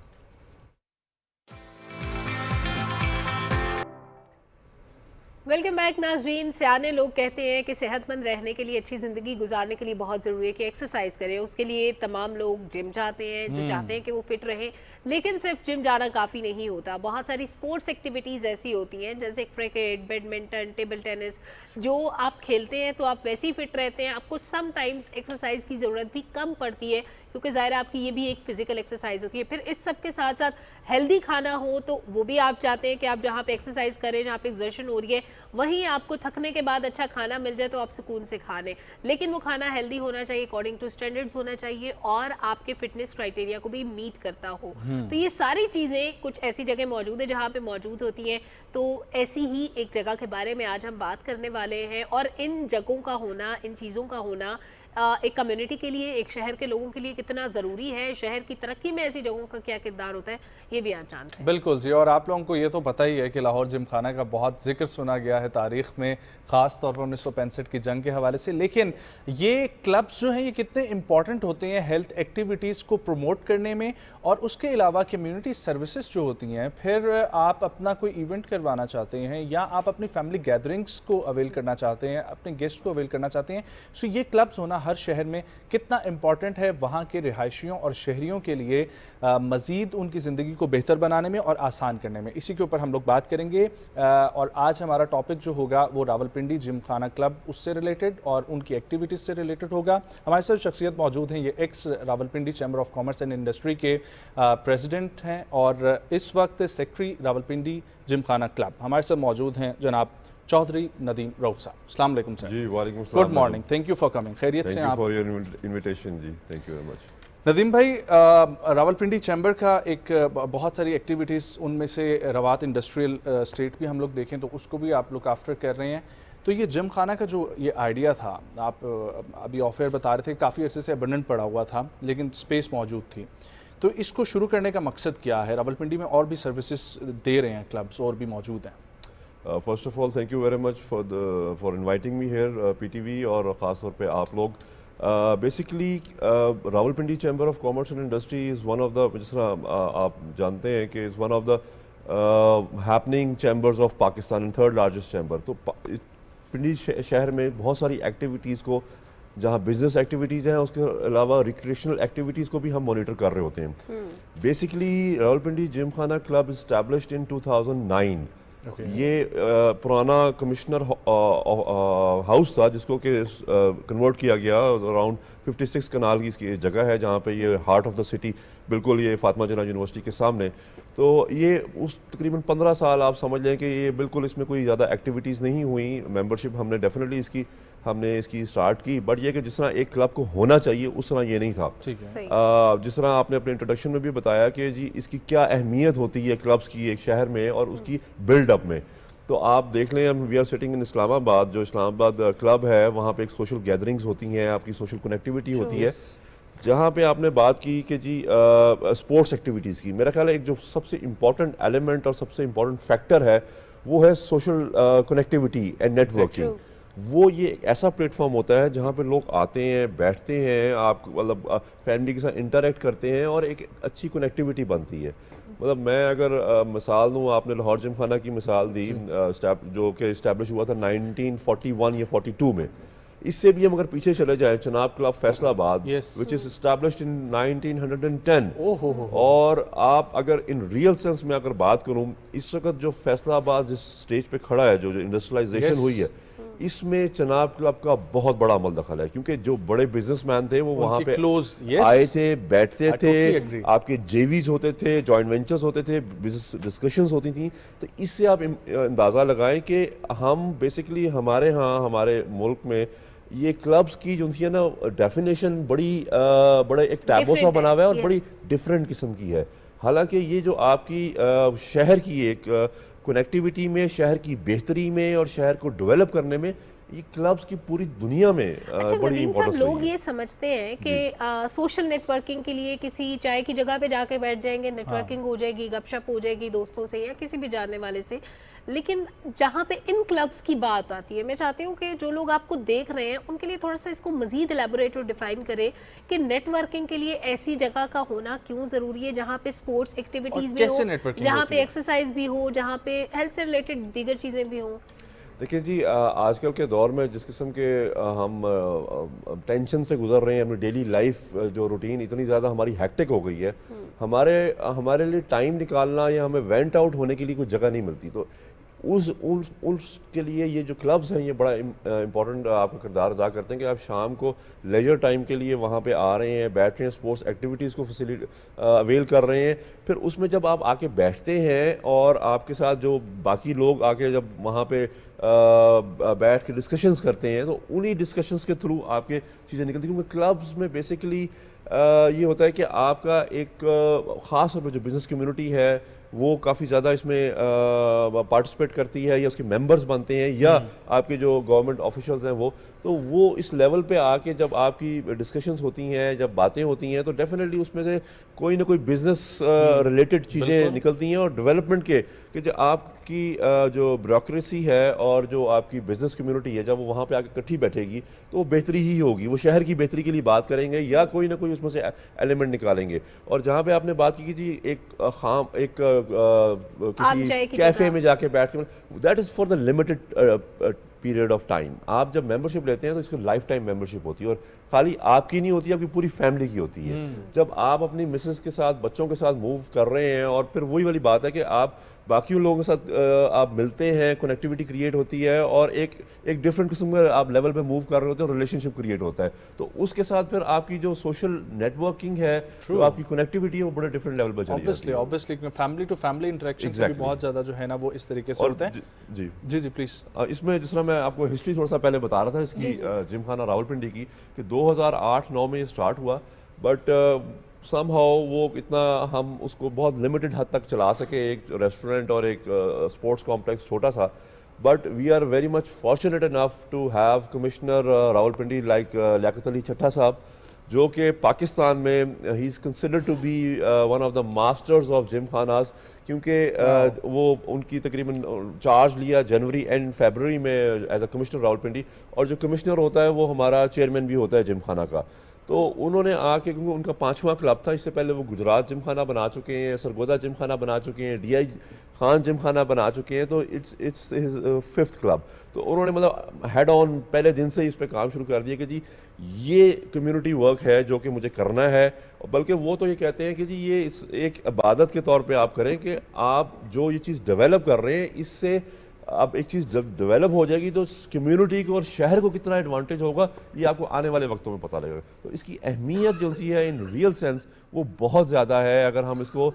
वेलकम बैक नाजरीन। सियाने लोग कहते हैं कि सेहतमंद रहने के लिए, अच्छी ज़िंदगी गुजारने के लिए बहुत ज़रूरी है कि एक्सरसाइज करें। उसके लिए तमाम लोग जिम जाते हैं जो चाहते हैं कि वो फिट रहें, लेकिन सिर्फ जिम जाना काफ़ी नहीं होता। बहुत सारी स्पोर्ट्स एक्टिविटीज़ ऐसी होती हैं जैसे क्रिकेट, बैडमिंटन, टेबल टेनिस, जो आप खेलते हैं तो आप वैसे ही फिट रहते हैं। आपको समटाइम्स एक्सरसाइज की ज़रूरत भी कम पड़ती है क्योंकि ज़ाहिर आपकी ये भी एक फ़िज़िकल एक्सरसाइज होती है। फिर इस सब के साथ साथ हेल्दी खाना हो तो वो भी आप चाहते हैं कि आप जहाँ पे एक्सरसाइज करें, जहाँ पे एक्सर्शन हो रही है, वहीं आपको थकने के बाद अच्छा खाना मिल जाए तो आप सुकून से खा लें। लेकिन वो खाना हेल्दी होना चाहिए, अकॉर्डिंग टू स्टैंडर्ड्स होना चाहिए और आपके फिटनेस क्राइटेरिया को भी मीट करता हो। तो ये सारी चीज़ें कुछ ऐसी जगह मौजूद है जहाँ पे मौजूद होती हैं। तो ऐसी ही एक जगह के बारे में आज हम बात करने वाले हैं और इन जगहों का होना, इन चीज़ों का होना एक कम्युनिटी के लिए, एक शहर के लोगों के लिए कितना ज़रूरी है, शहर की तरक्की में ऐसी जगहों का क्या किरदार होता है, ये भी आप जानते हैं। बिल्कुल जी, और आप लोगों को ये तो पता ही है कि लाहौर जिमखाना का बहुत जिक्र सुना गया है तारीख़ में, ख़ास तौर पर 1965 की जंग के हवाले से। लेकिन ये क्लब्स जो हैं ये कितने इंपॉर्टेंट होते हैं हेल्थ एक्टिविटीज़ को प्रमोट करने में, और उसके अलावा कम्युनिटी सर्विसेज जो होती हैं, फिर आप अपना कोई इवेंट करवाना चाहते हैं या आप अपनी फैमिली गैदरिंग्स को अवेल करना चाहते हैं, अपने गेस्ट को अवेल करना चाहते हैं, सो ये क्लब्स होना हर शहर में कितना इंपॉर्टेंट है वहाँ के रिहायशियों और शहरियों के लिए, मज़ीद उनकी ज़िंदगी को बेहतर बनाने में और आसान करने में। इसी के ऊपर हम लोग बात करेंगे और आज हमारा टॉपिक जो होगा वो रावलपिंडी जिमखाना क्लब उससे रिलेटेड और उनकी एक्टिविटीज़ से रिलेटेड होगा। हमारे साथ शख्सियत मौजूद हैं, ये x Rawalpindi chamber of commerce and industry के प्रेसिडेंट हैं और इस वक्त सेक्रेटरी रावलपिंडी जिमखाना क्लब। हमारे साथ मौजूद हैं जनाब चौधरी नदीम रऊफ साहब। अस्सलाम वालेकुम सर। जी वालेकुम सलाम। Good morning, thank you for coming. खैरियत से आप? फॉर योर इनविटेशन जी, thank you very much. Nadeem भाई, रावलपिंडी चैम्बर का एक बहुत सारी एक्टिविटीज़, उनमें से रवात इंडस्ट्रियल स्टेट भी हम लोग देखें तो उसको भी आप लोग आफ्टर कर रहे हैं। तो ये जिम खाना का जो ये आइडिया था, आप अभी ऑफ एयर बता रहे थे, काफ़ी अर्से से अबंडेंट पड़ा हुआ था लेकिन स्पेस मौजूद थी, तो इसको शुरू करने का मकसद क्या है? रावलपिंडी में और भी सर्विसेज दे रहे हैं क्लब्स, और भी मौजूद हैं। First of all thank you very much for inviting me here PTV, और ख़ास तौर पे आप लोग basically Rawalpindi chamber of commerce and industry is one of the, जिस तरह आप जानते हैं कि is one of the happening chambers of Pakistan and third largest chamber. तो पिंडी शहर में बहुत सारी एक्टिविटीज़ को, जहाँ बिजनेस एक्टिविटीज़ हैं, उसके अलावा रिक्रिएशनल एक्टिविटीज़ को भी हम मॉनिटर कर रहे होते हैं। बेसिकली रावलपिंडी जिम खाना क्लब इस्टेब्लिश्ड इन 2009। ये पुराना कमिश्नर हाउस था जिसको कि कन्वर्ट किया गया। अराउंड 56 कनाल की इसकी जगह है जहाँ पे ये हार्ट ऑफ द सिटी, बिल्कुल ये फातिमा जिन्ना यूनिवर्सिटी के सामने। तो ये उस तकरीबन 15 साल आप समझ लें कि ये बिल्कुल इसमें कोई ज़्यादा एक्टिविटीज़ नहीं हुई। मेंबरशिप हमने डेफिनेटली इसकी स्टार्ट की, बट ये कि जिस तरह एक क्लब को होना चाहिए उस तरह ये नहीं था। ठीक है। जिस तरह आपने अपने इंट्रोडक्शन में भी बताया कि जी इसकी क्या अहमियत होती है क्लब्स की एक शहर में और उसकी बिल्डअप में। तो आप देख लें, we are sitting in Islamabad, जो इस्लामाबाद क्लब है वहाँ पे एक सोशल गैदरिंग्स होती हैं, आपकी सोशल कनेक्टिविटी होती है। जहाँ पे आपने बात की कि जी स्पोर्ट्स एक्टिविटीज़ की, मेरा ख्याल है एक जो सबसे इम्पॉर्टेंट एलिमेंट और सबसे इम्पॉर्टेंट फैक्टर है वो है सोशल कनेक्टिविटी एंड नेटवर्किंग। वो ये एक ऐसा प्लेटफॉर्म होता है जहाँ पे लोग आते हैं, बैठते हैं, आप मतलब फैमिली के साथ इंटरेक्ट करते हैं और एक अच्छी कनेक्टिविटी बनती है। मतलब मैं अगर मिसाल दूँ, आपने लाहौर जिम खाना की मिसाल दी जो कि इस्टेब्लिश हुआ था 1941 या 42 में। इससे भी हम अगर पीछे चले जाएं, Chenab club Faisalabad which is established in 1910। और आप अगर इन रियल सेंस में अगर बात करूं, इस वक्त जो फैसलाबाद जिस स्टेज पे खड़ा है, जो इंडस्ट्रियलाइजेशन हुई है, इसमें चनाब क्लब का बहुत बड़ा अमल दखल है। क्योंकि जो बड़े बिजनेसमैन थे वो वहाँ पे आए थे, बैठते थे, आपके जेवीज होते थे, जॉइंट वेंचर्स होते थे, बिजनेस डिस्कशंस होती थी। तो इससे आप अंदाज़ा लगाएं कि हम बेसिकली हमारे यहाँ हमारे मुल्क में ये क्लब्स की जो थी ना डेफिनेशन बड़े एक टैबो सा बना हुआ है और बड़ी डिफरेंट किस्म की है। हालांकि ये जो आपकी शहर की एक कनेक्टिविटी में, शहर की बेहतरी में और शहर को डेवलप करने में ये क्लब्स की पूरी दुनिया में बड़ी इंपॉर्टेंस है। लोग ये समझते हैं कि सोशल नेटवर्किंग के लिए किसी चाय की जगह पे जाके बैठ जाएंगे, नेटवर्किंग हो जाएगी, गपशप हो जाएगी दोस्तों से या किसी भी जानने वाले से। लेकिन जहाँ पे इन क्लब्स की बात आती है, मैं चाहती हूँ कि जो लोग आपको देख रहे हैं उनके लिए थोड़ा सा इसको मजीद एलैबोरेट और डिफाइन करें कि नेटवर्किंग के लिए ऐसी जगह का होना क्यों ज़रूरी है जहाँ पे स्पोर्ट्स एक्टिविटीज़ भी हो, जहाँ पे एक्सरसाइज भी हो, जहाँ पे हेल्थ से रिलेटेड दीगर चीज़ें भी हों। देखिए जी, आजकल के दौर में जिस किस्म के हम टेंशन से गुजर रहे हैं, अपनी डेली लाइफ जो रूटीन इतनी ज़्यादा हमारी हैक्टिक हो गई है, हमारे लिए टाइम निकालना या हमें वेंट आउट होने के लिए कोई जगह नहीं मिलती। तो उसके लिए ये जो क्लब्स हैं ये बड़ा इम्पॉर्टेंट आपका किरदार अदा करते हैं कि आप शाम को लेजर टाइम के लिए वहाँ पे आ रहे हैं, बैठ रहे हैं, स्पोर्ट्स एक्टिविटीज़ को अवेल कर रहे हैं। फिर उसमें जब आप आके बैठते हैं और आपके साथ जो बाकी लोग आके जब वहाँ पे बैठ के डिस्कशंस करते हैं, तो उन्हीं डिस्कशंस के थ्रू आपके चीज़ें निकलती हैं। क्योंकि क्लब्स में बेसिकली ये होता है कि आपका एक ख़ास तौर पर जो बिज़नेस कम्युनिटी है वो काफ़ी ज़्यादा इसमें पार्टिसिपेट करती है या उसके मेंबर्स बनते हैं या आपके जो गवर्नमेंट ऑफिशियल्स हैं वो इस लेवल पे आके जब आपकी डिस्कशंस होती हैं, जब बातें होती हैं, तो डेफिनेटली उसमें से कोई ना कोई बिजनेस रिलेटेड चीज़ें निकलती हैं और डेवलपमेंट कि जो आपकी जो ब्यूरोक्रेसी है और जो आपकी बिजनेस कम्युनिटी है, जब वो वहाँ पे आके इकट्ठी बैठेगी तो वो बेहतरी ही होगी। वो शहर की बेहतरी के लिए बात करेंगे या कोई ना कोई उसमें से एलिमेंट निकालेंगे। और जहाँ पे आपने बात की कि जी किसी कैफे में जाके बैठ के, that is for the limited period of time. आप जब मेंबरशिप लेते हैं तो इसको लाइफ टाइम मेंबरशिप होती है और खाली आपकी नहीं होती, आपकी पूरी फैमिली की होती है। जब आप अपनी मिसेस के साथ, बच्चों के साथ मूव कर रहे हैं और फिर वही वाली बात है कि आप बाकी लोगों के साथ आप मिलते हैं, कनेक्टिविटी क्रिएट होती है और एक डिफरेंट किस्म का आप लेवल पे मूव कर रहे होते हैं और रिलेशनशिप क्रिएट होता है। तो उसके साथ फिर आपकी जो सोशल नेटवर्किंग है, जो आपकी कनेक्टिविटी है, वो बड़े डिफरेंट लेवल पर चली जाती है। Obviously family to family interaction भी बहुत ज़्यादा जो है ना वो इस तरीके से होता है। जी प्लीज़। इसमें जिस तरह मैं आपको हिस्ट्री थोड़ा सा पहले बता रहा था इसकी जिम खाना रावलपिंडी की, कि 2008-9 में ये स्टार्ट हुआ, बट समहाउ वो इतना हम उसको बहुत लिमिटेड हद तक चला सके, एक रेस्टोरेंट और एक स्पोर्ट्स कॉम्प्लेक्स छोटा सा। But we are very much fortunate enough to have commissioner Rawalpindi like Liaquat Ali Chatta sahab, जो कि पाकिस्तान में ही is considered to be one of the masters of gymkhanas, क्योंकि वो उनकी तकरीबन चार्ज लिया जनवरी एंड फरवरी में एज अ कमिश्नर रावलपिंडी, और जो कमिश्नर होता है वो हमारा चेयरमैन भी होता है जिम खाना का। तो उन्होंने आके, क्योंकि उनका 5वां क्लब था, इससे पहले वो गुजरात जिम खाना बना चुके हैं, सरगोदा जिम खाना बना चुके हैं, DI खान जिम खाना बना चुके हैं, तो इट्स हिज 5th क्लब। तो उन्होंने मतलब हेड ऑन पहले दिन से ही इस पर काम शुरू कर दिया कि जी ये कम्युनिटी वर्क है जो कि मुझे करना है। बल्कि वो तो ये कहते हैं कि जी ये एक इबादत के तौर पे आप करें कि आप जो ये चीज़ डेवलप कर रहे हैं, इससे अब एक चीज़ जब डेवलप हो जाएगी तो कम्युनिटी को और शहर को कितना एडवांटेज होगा ये आपको आने वाले वक्तों में पता लगेगा। तो इसकी अहमियत जो सी है इन रियल सेंस वो बहुत ज़्यादा है। अगर हम इसको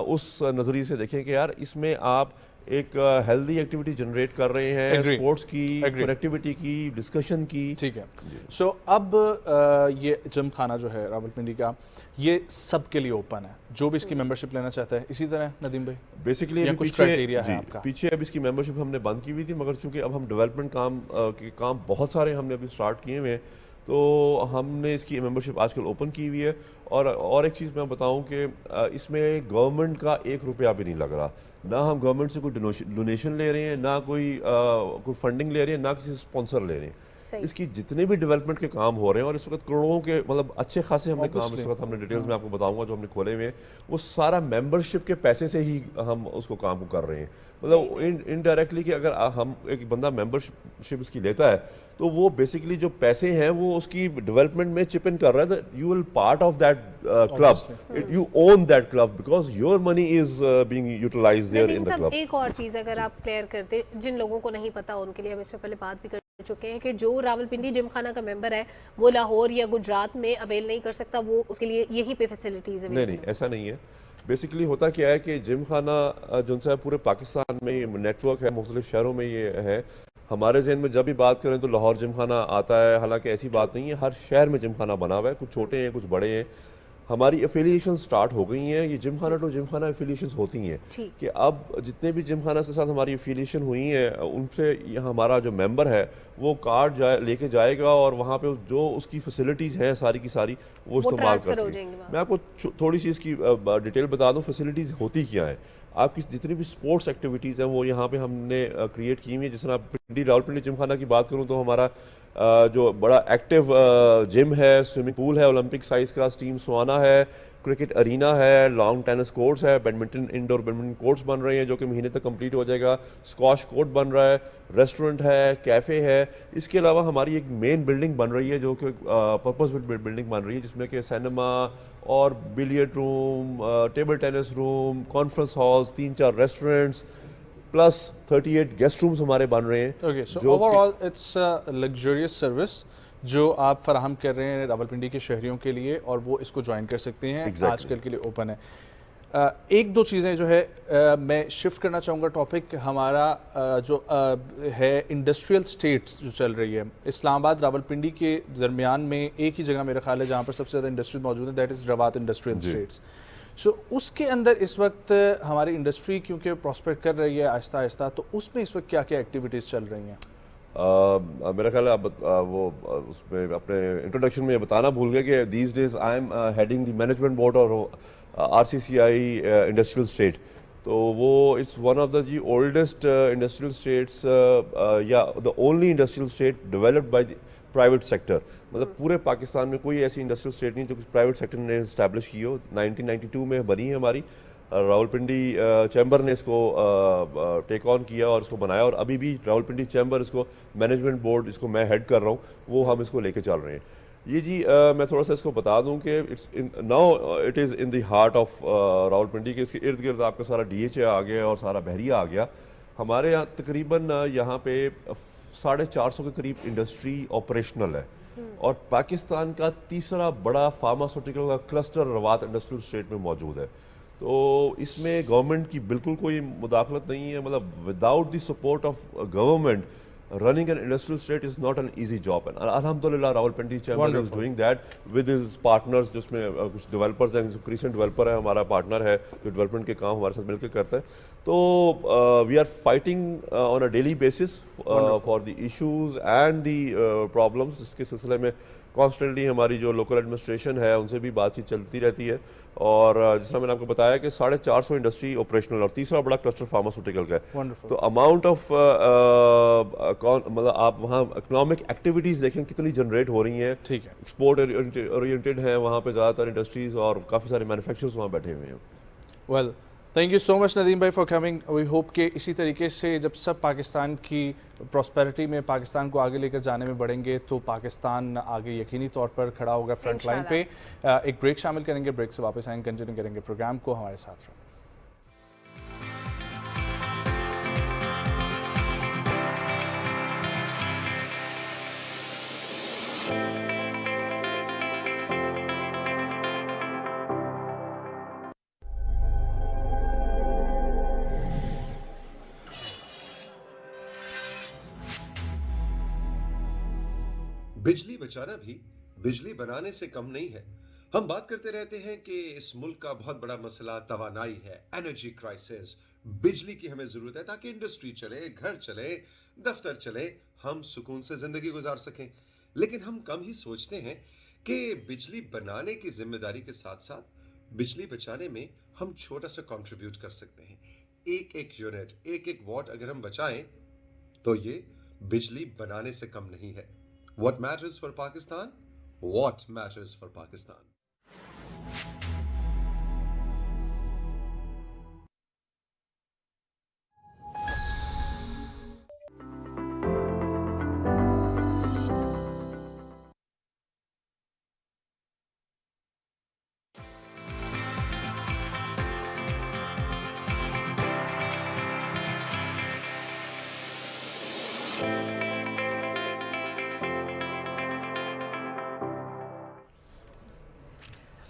उस नज़रिए से देखें कि यार इसमें आप एक हेल्दी एक्टिविटी जनरेट कर रहे हैं, स्पोर्ट्स की, कनेक्टिविटी की, डिस्कशन की। ठीक है। सो अब ये जिम खाना जो है रावलपिंडी का, ये सबके लिए ओपन है, जो भी इसकी मेंबरशिप लेना चाहता है। इसी तरह नदीम भाई, बेसिकली कुछ क्राइटेरिया है आपका? पीछे अब इसकी मेंबरशिप हमने बंद की हुई थी, मगर चूंकि अब हम डेवलपमेंट काम बहुत सारे हमने अभी स्टार्ट किए हुए हैं, तो हमने इसकी मेंबरशिप आजकल ओपन की हुई है। और एक चीज़ मैं बताऊं कि इसमें गवर्नमेंट का 1 रुपया भी नहीं लग रहा, ना हम गवर्नमेंट से कोई डोनेशन ले रहे हैं, ना कोई फंडिंग ले रहे हैं, ना किसी स्पॉन्सर ले रहे हैं। इसकी जितने भी डेवलपमेंट के काम हो रहे हैं, और इस वक्त करोड़ों के मतलब अच्छे खासे हमने काम इस वक्त हमने डिटेल्स में आपको बताऊंगा जो हमने खोले हुए हैं, वो सारा मेंबरशिप के पैसे से ही हम उसको काम को कर रहे हैं। मतलब इनडायरेक्टली कि अगर हम एक बंदा मेंबरशिप इसकी लेता है तो वो बेसिकली जो पैसे हैं वो उसकी डेवलपमेंट में चिप इन कर रहा है। You will part of that club, you own that club because your money is being utilised there in the club. एक और चीज़ अगर आप क्लियर करते, जिन लोगों को नहीं पता उनके लिए हम इससे पहले बात भी कर चुके हैं कि जो रावलपिंडी जिम खाना का मेंबर है वो लाहौर या गुजरात में अवेल नहीं कर सकता, वो उसके लिए यहीं पे फैसिलिटीज है? नहीं, ऐसा नहीं है। बेसिकली होता क्या है कि जिम खाना जो है पूरे पाकिस्तान में ये नेटवर्क है, मुख्तलिफ शहरों में ये है। हमारे जहन में जब भी बात करें तो लाहौर जिम खाना आता है, हालांकि ऐसी बात नहीं है, हर शहर में जिम खाना बना हुआ है, कुछ छोटे हैं कुछ बड़े हैं। हमारी एफिलिएशन स्टार्ट हो गई हैं, ये जिम खाना टू जिम खाना एफिलिएशन होती हैं कि अब जितने भी जिम खाना के साथ हमारी एफिलिएशन हुई है उनसे हमारा जो मेंबर है वो कार्ड लेके जाएगा और वहाँ पे जो उसकी फैसिलिटीज़ हैं सारी की सारी वो इस्तेमाल कर सकेंगे। मैं आपको थोड़ी सी इसकी डिटेल बता दूँ, फैसिलिटीज़ होती क्या है। आपकी जितनी भी स्पोर्ट्स एक्टिविटीज़ हैं वो यहाँ पे हमने क्रिएट की हुई है। जिस तरह पिंडी रावलपिंडी जिम खाना की बात करूँ तो हमारा जो बड़ा एक्टिव जिम है, स्विमिंग पूल है ओलंपिक साइज़ का, स्टीम सुहाना है, क्रिकेट अरीना है, लॉन्ग टेनिस कोर्ट्स है, बैडमिंटन इंडोर बैडमिंटन कोर्ट्स बन रहे हैं जो कि महीने तक कंप्लीट हो जाएगा, स्क्वाश कोर्ट बन रहा है, रेस्टोरेंट है, कैफ़े है। इसके अलावा हमारी एक मेन बिल्डिंग बन रही है जो कि पर्पस बिल्डिंग बन रही है जिसमें कि सिनेमा और billiard room, table tennis room, conference halls, 3-4 restaurants plus 38 guest rooms हमारे बन रहे हैं। Okay, so overall it's luxurious service जो आप फराहम कर रहे हैं रावलपिंडी के शहरियों के लिए और वो इसको ज्वाइन कर सकते हैं। आजकल के लिए ओपन है। एक दो चीज़ें जो है मैं शिफ्ट करना चाहूँगा टॉपिक हमारा जो है इंडस्ट्रियल स्टेट्स जो चल रही है। इस्लामाबाद रावलपिंडी के दरमियान में एक ही जगह मेरा ख्याल है जहाँ पर सबसे ज़्यादा इंडस्ट्री मौजूद है, that is Rawat industrial states. So उसके अंदर इस वक्त हमारी इंडस्ट्री क्योंकि प्रॉस्पेक्ट कर रही है आहिस्ता आहिस्ता, तो उसमें इस वक्त क्या क्या एक्टिविटीज़ चल रही हैं? मेरा ख्याल है वो उसमें अपने इंट्रोडक्शन में बताना भूल गए कि these days I am heading the management board और RCCI इंडस्ट्रियल स्टेट। तो वो इट्स वन ऑफ द जी ओल्डेस्ट इंडस्ट्रियल स्टेट्स या the only industrial state developed by the private sector. मतलब पूरे पाकिस्तान में कोई ऐसी इंडस्ट्रियल स्टेट नहीं जो प्राइवेट सेक्टर ने इस्टेब्लिश की हो। 1992 में बनी है हमारी, रावलपिंडी चैम्बर ने इसको टेक ऑन किया और इसको बनाया, और अभी भी रावलपिंडी चैम्बर इसको मैनेजमेंट बोर्ड इसको मैं हेड कर रहा हूँ, वो हम इसको लेके चल रहे हैं। ये जी मैं थोड़ा सा इसको बता दूं कि it's now it is in the heart of Rawalpindi के। इसके इर्द गिर्द आपका सारा DHA आ गया और सारा बहरिया आ गया। हमारे यहाँ तकरीबन यहाँ पे 450 के करीब इंडस्ट्री ऑपरेशनल है और पाकिस्तान का तीसरा बड़ा फार्मास्यूटिकल का क्लस्टर रवात इंडस्ट्रियल स्टेट में मौजूद है। तो इसमें गवर्नमेंट की बिल्कुल कोई मुदाखलत नहीं है। मतलब without the support of government running an industrial state is not an easy job, and alhamdulillah Rawalpindi Chamber is doing that with his partners, जिसमें कुछ डेवलपर्स हैं, क्रिसेंट डेवलपर है हमारा पार्टनर है जो डेवलपमेंट के काम हमारे साथ मिलकर करता है। तो we are fighting on a daily basis for the issues and the problems. इसके सिलसिले में कॉन्स्टेंटली हमारी जो लोकल एडमिनिस्ट्रेशन है उनसे भी बातचीत चलती रहती है। और जिस तरह मैंने आपको बताया कि 450 इंडस्ट्री ऑपरेशनल, और तीसरा बड़ा क्लस्टर फार्मास्यूटिकल का है। तो अमाउंट ऑफ मतलब आप वहाँ इकोनॉमिक एक्टिविटीज़ देखें कितनी जनरेट हो रही हैं। ठीक है, एक्सपोर्ट ओरिएंटेड है वहाँ पे ज़्यादातर इंडस्ट्रीज़ और काफ़ी सारे मैन्युफैक्चरर्स वहाँ बैठे हुए हैं। Well, thank you so much Nadeem भाई फॉर कमिंग। वी होप कि इसी तरीके से जब सब पाकिस्तान की प्रॉस्पेरिटी में पाकिस्तान को आगे लेकर जाने में बढ़ेंगे तो पाकिस्तान आगे यकीनी तौर पर खड़ा होगा फ्रंट लाइन पे। एक ब्रेक शामिल करेंगे, ब्रेक से वापस आएंगे, कंटिन्यू करेंगे प्रोग्राम को। हमारे साथ रहें। बिजली बचाना भी बिजली बनाने से कम नहीं है। हम बात करते रहते हैं कि इस मुल्क का बहुत बड़ा मसला तवानाई है, एनर्जी क्राइसिस। बिजली की हमें जरूरत है ताकि इंडस्ट्री चले, घर चले, दफ्तर चले, हम सुकून से जिंदगी गुजार सकें। लेकिन हम कम ही सोचते हैं कि बिजली बनाने की जिम्मेदारी के साथ साथ बिजली बचाने में हम छोटा सा कंट्रीब्यूट कर सकते हैं। एक एक यूनिट, एक एक वॉट अगर हम बचाएं तो ये बिजली बनाने से कम नहीं है। What matters for Pakistan? What matters for Pakistan?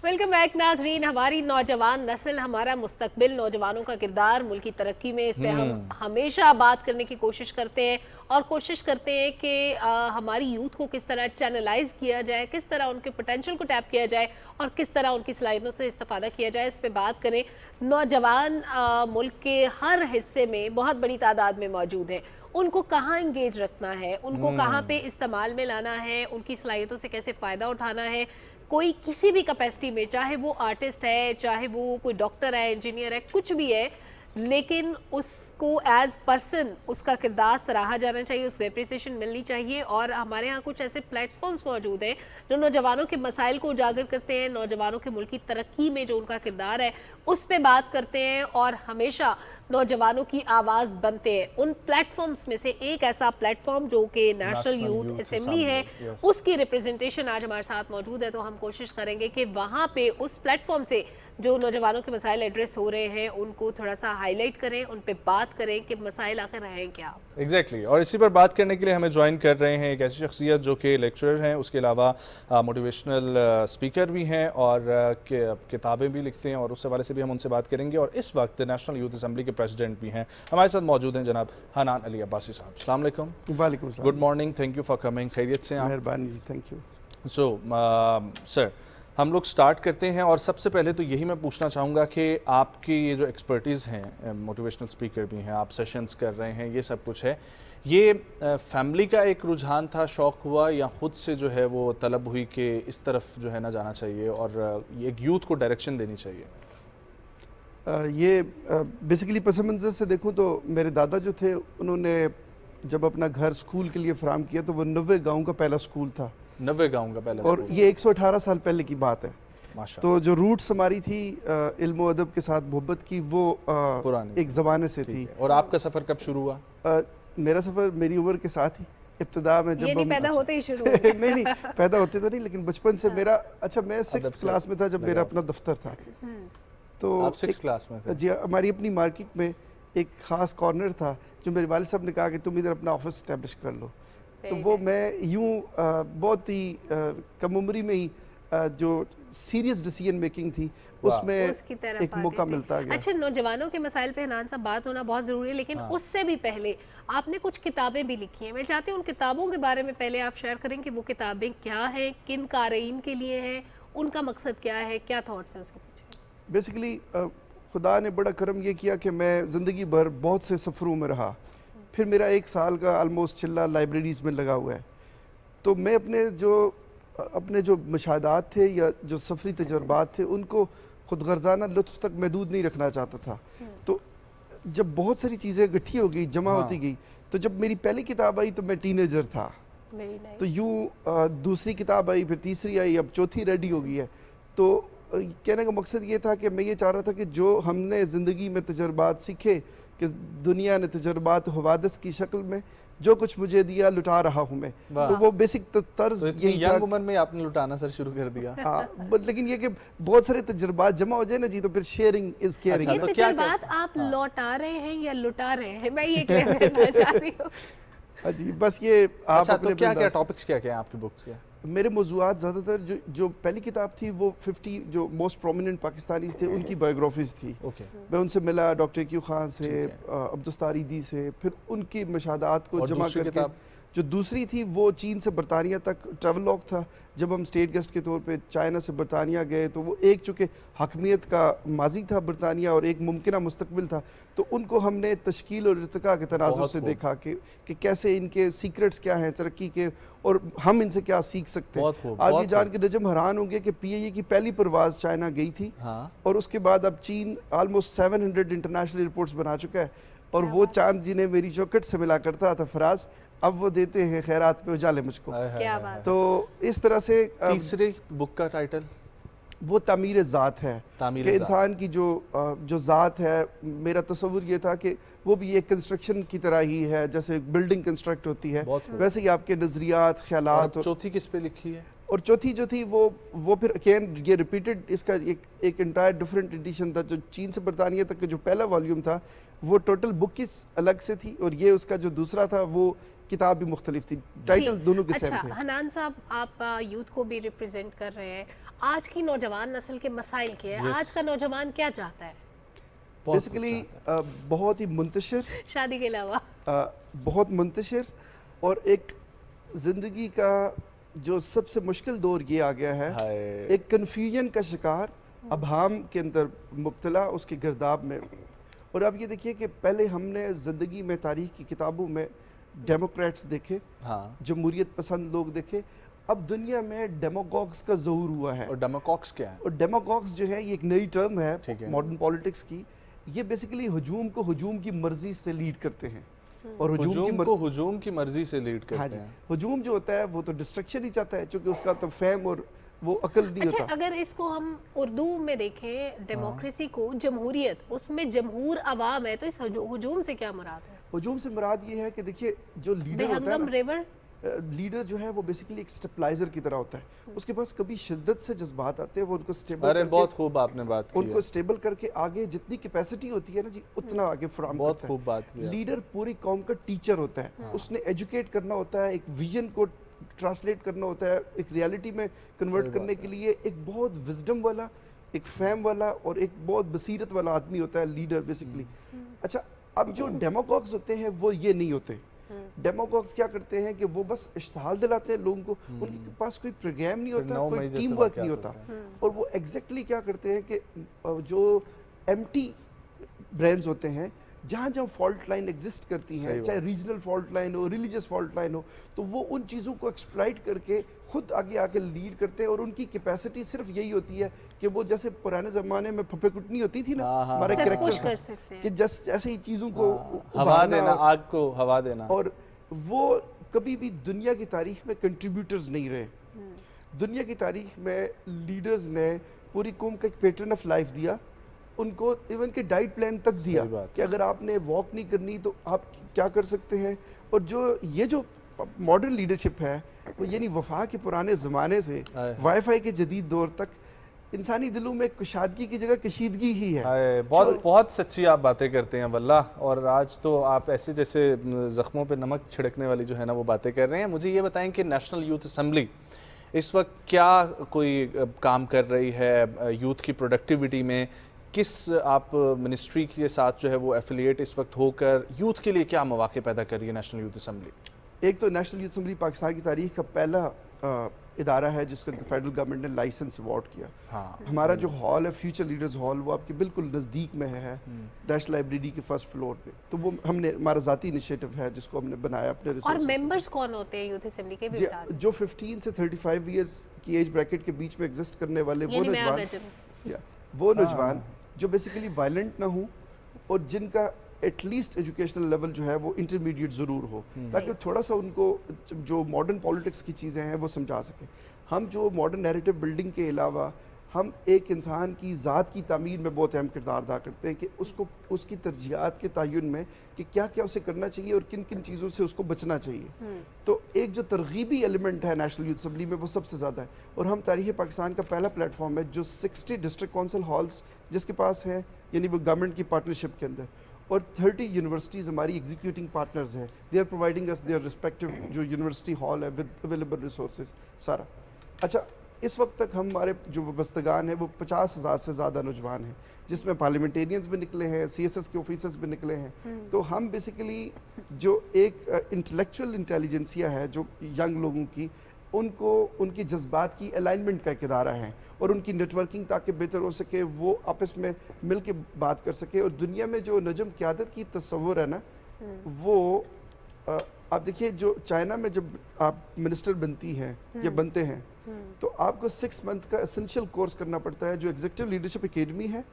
Welcome back नाजरीन। हमारी नौजवान नस्ल हमारा मुस्तकबिल, नौजवानों का किरदार मुल्क की तरक्की में, इस पे हम हमेशा बात करने की कोशिश करते हैं और कोशिश करते हैं कि हमारी यूथ को किस तरह चैनलाइज किया जाए, किस तरह उनके पोटेंशियल को टैप किया जाए और किस तरह उनकी सलाहियतों से इस्तेफादा किया जाए, इस पे बात करें। नौजवान मुल्क के हर हिस्से में बहुत बड़ी तादाद में मौजूद हैं। उनको कहाँ इंगेज रखना है, उनको कहाँ पे इस्तेमाल में लाना है, उनकी सलाहियतों से कैसे फ़ायदा उठाना है। कोई किसी भी कैपेसिटी में, चाहे वो आर्टिस्ट है, चाहे वो कोई डॉक्टर है, इंजीनियर है, कुछ भी है, लेकिन उसको एज पर्सन उसका किरदार सराहा जाना चाहिए, उसको एप्रिसिएशन मिलनी चाहिए। और हमारे यहाँ कुछ ऐसे प्लेटफॉर्म्स मौजूद हैं जो नौजवानों के मसाइल को उजागर करते हैं, नौजवानों के मुल्क की तरक्की में जो उनका किरदार है उस पर बात करते हैं और हमेशा नौजवानों की आवाज़ बनते हैं। उन प्लेटफॉर्म्स में से एक ऐसा प्लेटफॉर्म जो कि नेशनल यूथ असेंबली है, उसकी रिप्रेजेंटेशन आज हमारे साथ मौजूद है। तो हम कोशिश करेंगे कि वहाँ पे उस प्लेटफॉर्म से जो नौजवानों के मसाइल एड्रेस हो रहे हैं उनको थोड़ा सा हाईलाइट करें, उन पे बात करें कि मसाइल आखिर हैं क्या। एग्जैक्टली और इसी पर बात करने के लिए हमें ज्वाइन कर रहे हैं एक ऐसी शख्सियत जो कि लेक्चरर हैं, उसके अलावा मोटिवेशनल स्पीकर भी हैं और किताबें भी लिखते हैं, और उस हवाले से भी हम उनसे बात करेंगे। और इस वक्त नेशनल यूथ असेंबली के प्रेसिडेंट भी हैं, हमारे साथ मौजूद हैं जनाब हनान अली अब्बासी साहब। अस्सलाम वालेकुम। वालेकुम सलाम। Good morning, thank you for coming. खैरियत से? मेहरबानी जी, थैंक यू। सो सर, हम लोग स्टार्ट करते हैं और सबसे पहले तो यही मैं पूछना चाहूँगा कि आपकी ये जो एक्सपर्टीज़ हैं, मोटिवेशनल स्पीकर भी हैं, आप सेशंस कर रहे हैं, ये सब कुछ है, ये फैमिली का एक रुझान था, शौक़ हुआ, या ख़ुद से जो है वो तलब हुई कि इस तरफ जो है ना जाना चाहिए और एक यूथ को डायरेक्शन देनी चाहिए? ये बेसिकली पस मंज़र से देखूँ तो मेरे दादा जो थे उन्होंने जब अपना घर स्कूल के लिए फराम किया तो वो 90 गाँव का पहला स्कूल था। 90 गाँव का पहला और ये 118 साल पहले की बात है। तो जो रूट्स हमारी थी इल्म और अदब के साथ मोहब्बत की, वो एक ज़माने से थी। और आपका सफ़र कब शुरू हुआ? मेरा सफ़र मेरी उम्र के साथ ही इब्तिदा में, जब ये नहीं पैदा होते ही शुरू नहीं पैदा होते तो नहीं, लेकिन बचपन से मेरा, अच्छा मैं 6th क्लास में था जब मेरा अपना दफ्तर था। तो आप 6th क्लास में थे? जी, हमारी अपनी मार्केट में एक ख़ास कॉर्नर था जो मेरे वालिद साहब ने कहा कि तुम इधर अपना ऑफिस इस्टेब्लिश कर लो। तो वो मैं यूँ बहुत ही कम उम्री में ही जो सीरियस डिसीजन मेकिंग थी उसमें एक मौका मिलता गया। अच्छा, नौजवानों के मसाइल पे हनान साहब बात होना बहुत ज़रूरी है, लेकिन उससे भी पहले आपने कुछ किताबें भी लिखी हैं। मैं चाहती हूँ उन किताबों के बारे में पहले आप शेयर करें कि वो किताबें क्या हैं, किन क़ारीन के लिए हैं, उनका मकसद क्या है, क्या थॉट्स हैं उसके पीछे? बेसिकली खुदा ने बड़ा करम ये किया कि मैं ज़िंदगी भर बहुत से सफ़रों में रहा, फिर मेरा 1 साल का आलमोस्ट चिल्ला लाइब्रेरीज़ में लगा हुआ है। तो मैं अपने जो अपने जो मुशाहदात थे या जो सफरी तजर्बात थे उनको खुद गर्जाना लुत्फ तक महदूद नहीं रखना चाहता था। तो जब बहुत सारी चीज़ें इकट्ठी हो गई, जमा होती गई, तो जब मेरी पहली किताब आई तो मैं टीनेजर था, तो यूँ दूसरी किताब आई, फिर तीसरी आई, अब चौथी रेडी हो गई है। तो कहने का मकसद ये था कि मैं ये चाह रहा था कि जो हमने ज़िंदगी में तजर्बात सीखे कि दुनिया ने तजर्बात हवादिस की शक्ल में जो कुछ मुझे दिया लुटा रहा हूँ मैं, तो वो बेसिक तर्ज यही यंग उम्र में आपने लुटाना सर शुरू कर दिया। लेकिन ये कि बहुत सारे तजर्बात जमा हो जाए ना जी, तो फिर शेयरिंग इज केयरिंग। ये तजर्बात आप लौटा रहे हैं या लुटा रहे हैं, मैं ये क्लियर करना चाह रही हूँ। जी बस ये आप अच्छा, तो क्या क्या टॉपिक्स क्या क्या हैं आपकी बुक्स के? मेरे मौजूआत ज़्यादातर जो पहली किताब थी वो 50 जो मोस्ट प्रोमिनेंट पाकिस्तानीज थे उनकी बायोग्राफीज थी। मैं उनसे मिला, डॉक्टर क्यू खान से, अब्दुस्तारीदी से, फिर उनकी मशाहदात को जमा करके। जो दूसरी थी वो चीन से बरतानिया तक ट्रैवल लॉग था। जब हम स्टेट गेस्ट के तौर पे चाइना से बरतानिया गए तो वो एक चूँकि हकमियत का माजी था बरतानिया और एक मुमकिन मुस्तकबिल था, तो उनको हमने तश्कील और इर्तिका के तनाजुर से देखा कि कैसे इनके सीक्रेट्स क्या हैं तरक्की के और हम इनसे क्या सीख सकते हैं। आप ये जान के नजम हैरान होंगे कि PIA की पहली परवाज़ चाइना गई थी और उसके बाद अब चीन ऑलमोस्ट 700 इंटरनेशनल एयरपोर्ट्स बना चुका है। और वो चांद जिन्हें मेरी चौकट से मिला करता था फराज, अब वो देते हैं खैरात पे उजाले मुझको। क्या बात। तो इस तरह से तीसरे बुक का टाइटल वो तामीर ज़ात है कि इंसान की जो ज़ात है। मेरा तस्वुर ये था कि वो भी एक कंस्ट्रक्शन की तरह ही है, जैसे बिल्डिंग कंस्ट्रक्ट होती है वैसे ही आपके नज़रियात, ख्यालात। और चौथी किस पे लिखी है? और चौथी जो थी वो फिर अगेन ये रिपीटेड, इसका एक एंटायर डिफरेंट एडिशन था। जो चीन से बरतानिया तक का जो पहला वॉल्यूम था वो टोटल बुक की अलग से थी और ये उसका जो दूसरा था वो किताब भी मुख्तलिफ थी, टाइटल दोनों के सेम थे। हनान साहब, आप यूथ को भी रिप्रेजेंट कर रहे हैं, आज की नौजवान नस्ल के मसाइल के हैं। आज का नौजवान क्या चाहता है? बेसिकली बहुत ही मुंतशिर, शादी के अलावा बहुत मुंतशिर, और एक ज़िंदगी का जो सबसे मुश्किल दौर ये आ गया है, एक कन्फ्यूजन का शिकार, अभाम के अंदर मुब्तला, उसके गर्दाब में। और अब ये देखिए कि पहले हमने ज़िंदगी में तारीख़ की किताबों में डेमोक्रेट्स देखे, जमहूरियत पसंद लोग देखे, अब दुनिया में डेमोगॉग्स का ज़हूर हुआ है। और डेमोगॉग्स क्या है? और डेमोगॉग्स जो है ये एक नई टर्म है मॉडर्न पॉलिटिक्स की। ये बेसिकली हुजूम को हुजूम की मर्जी से लीड करते हैं और हुजूम की मर्जी से लीड करते हैं। हुजूम जो होता है वो तो डिस्ट्रक्शन ही चाहता है, क्योंकि उसका तो फैम और वो अकल नहीं होता। अगर इसको हम उर्दू में देखें, डेमोक्रेसी को, जमहूरियत, उसमें जमहूर अवाम है, तो इस हुजूम से क्या मुराद है? हुजूम से मुराद ये है कि देखिए जो लीडर होता है ना, लीडर जो है वो बेसिकली एक स्टेबलाइजर की तरह होता है। उसके पास कभी शिद्दत से जज्बात आते हैं, वो उनको स्टेबल बहुत खूब आपने बात की, उनको स्टेबल करके आगे जितनी कैपेसिटी होती है ना जी उतना आगे फराहम करता है। बहुत खूब बात की। लीडर पूरी कौम का टीचर होता है, उसने एजुकेट करना होता है, एक विजन को ट्रांसलेट करना होता है, एक रियलिटी में कन्वर्ट करने के लिए एक बहुत विजडम वाला, एक फैम वाला और एक बहुत बसीरत वाला आदमी होता है लीडर बेसिकली। अच्छा, अब जो डेमोगॉग्स होते हैं वो ये नहीं होते। डेमोगॉग्स क्या करते हैं कि वो बस इश्तहाल दिलाते हैं लोगों को, उनके पास कोई प्रोग्राम नहीं होता, कोई टीम वर्क नहीं होता। और वो एग्जैक्टली क्या करते हैं कि जो एम्प्टी ब्रेन्स होते हैं, जहाँ जहाँ फॉल्ट लाइन एग्जिस्ट करती हैं, चाहे रीजनल फॉल्ट लाइन हो, रिलीजियस फॉल्ट लाइन हो, तो वो उन चीज़ों को एक्सप्लॉइट करके खुद आगे आके लीड करते हैं। और उनकी कैपेसिटी सिर्फ यही होती है कि वो जैसे पुराने ज़माने में फप्पे कुटनी होती थी ना हमारे कैरेक्टर कि जैसे ही चीज़ों को हवा देना, आग को हवा देना। और वो कभी भी दुनिया की तारीख में कंट्रीब्यूटर्स नहीं रहे। दुनिया की तारीख में लीडर्स ने पूरी कौम का एक पैटर्न ऑफ लाइफ दिया, उनको इवन के डाइट प्लान तक दिया कि अगर आपने वॉक नहीं करनी तो आप क्या कर सकते हैं। और जो मॉडर्न लीडरशिप है वो यानी वफा के पुराने ज़माने से वाईफाई के जदीद दौर तक इंसानी दिलों में कुशादगी की जगह कशीदगी ही है। बहुत सच्ची आप बातें करते हैं वल्लाह। और आज तो आप ऐसे जैसे ज़ख्मों पे नमक छिड़कने वाली जो है ना वो बातें कर रहे हैं। मुझे ये बताएं कि नेशनल यूथ असम्बली इस वक्त क्या कोई काम कर रही है यूथ की प्रोडक्टिविटी में? किस आप मिनिस्ट्री के साथ जो है वो एफिलिएट इस वक्त होकर यूथ के लिए क्या मौके पैदा कर रही है नेशनल यूथ असम्बली? एक तो नेशनल यूथ असम्बली पाकिस्तान की तारीख का पहला इदारा है जिसको फेडरल गवर्नमेंट ने लाइसेंस अवार्ड किया। हमारा जो हॉल है फ्यूचर लीडर्स हॉल, वो आपके बिल्कुल नज़दीक में है नेशनल लाइब्रेरी के फर्स्ट फ्लोर पे। तो वो हमने हमारा ज़ाती इनिशिएटिव है जिसको हमने बनाया अपने रिसोर्सेज। और मेंबर्स कौन होते हैं यूथ असेंबली के? जो 15 से 35 इयर्स की एज ब्रैकेट के बीच में एग्जिस्ट करने वाले वो नौजवान जो बेसिकली वायलेंट ना हो और जिनका एटलीस्ट एजुकेशनल लेवल जो है वो इंटरमीडिएट ज़रूर हो, ताकि थोड़ा सा उनको जो मॉडर्न पॉलिटिक्स की चीज़ें हैं वो समझा सकें। हम जो मॉडर्न नैरेटिव बिल्डिंग के अलावा हम एक इंसान की ज़ात की तामीर में बहुत अहम किरदार अदा करते हैं कि उसको उसकी तरजीहात के तयन में कि क्या क्या उसे करना चाहिए और किन किन चीज़ों से उसको बचना चाहिए। तो एक जो तरगीबी एलिमेंट है नेशनल यूथ असम्बली में वो सबसे ज़्यादा है। और हम तारीख़ पाकिस्तान का पहला प्लेटफॉर्म है जो 60 डिस्ट्रिक्ट काउंसिल हॉल्स जिसके पास हैं, यानी वो गवर्नमेंट की पार्टनरशिप के अंदर, और 30 यूनिवर्सिटीज़ हमारी एग्जीक्यूटिंग पार्टनर्स हैं। They are providing us their respective जो यूनिवर्सिटी हॉल है विद अवेलेबल रिसोर्सेज सारा। अच्छा, इस वक्त तक हमारे जो वस्तगान है वो 50,000 से ज़्यादा नौजवान हैं, जिसमें पार्लियामेंटेरियंस भी निकले हैं, CSS के ऑफिसर्स भी निकले हैं। तो हम बेसिकली जो एक इंटेलेक्चुअल इंटेलिजेंसिया है जो यंग लोगों की, उनको उनकी जज्बात की अलाइनमेंट का एक इदारा है और उनकी नेटवर्किंग ताकि बेहतर हो सके, वो आपस में मिल के बात कर सके। और दुनिया में जो नजम क़यादत की तस्वुर है ना, वो आप देखिए जो चाइना में जब आप मिनिस्टर बनती हैं या बनते हैं तो आपको 6 मंथ का एसेंशियल कोर्स करना पड़ता है जो एग्जीक्यूटिव लीडरशिप एकेडमी है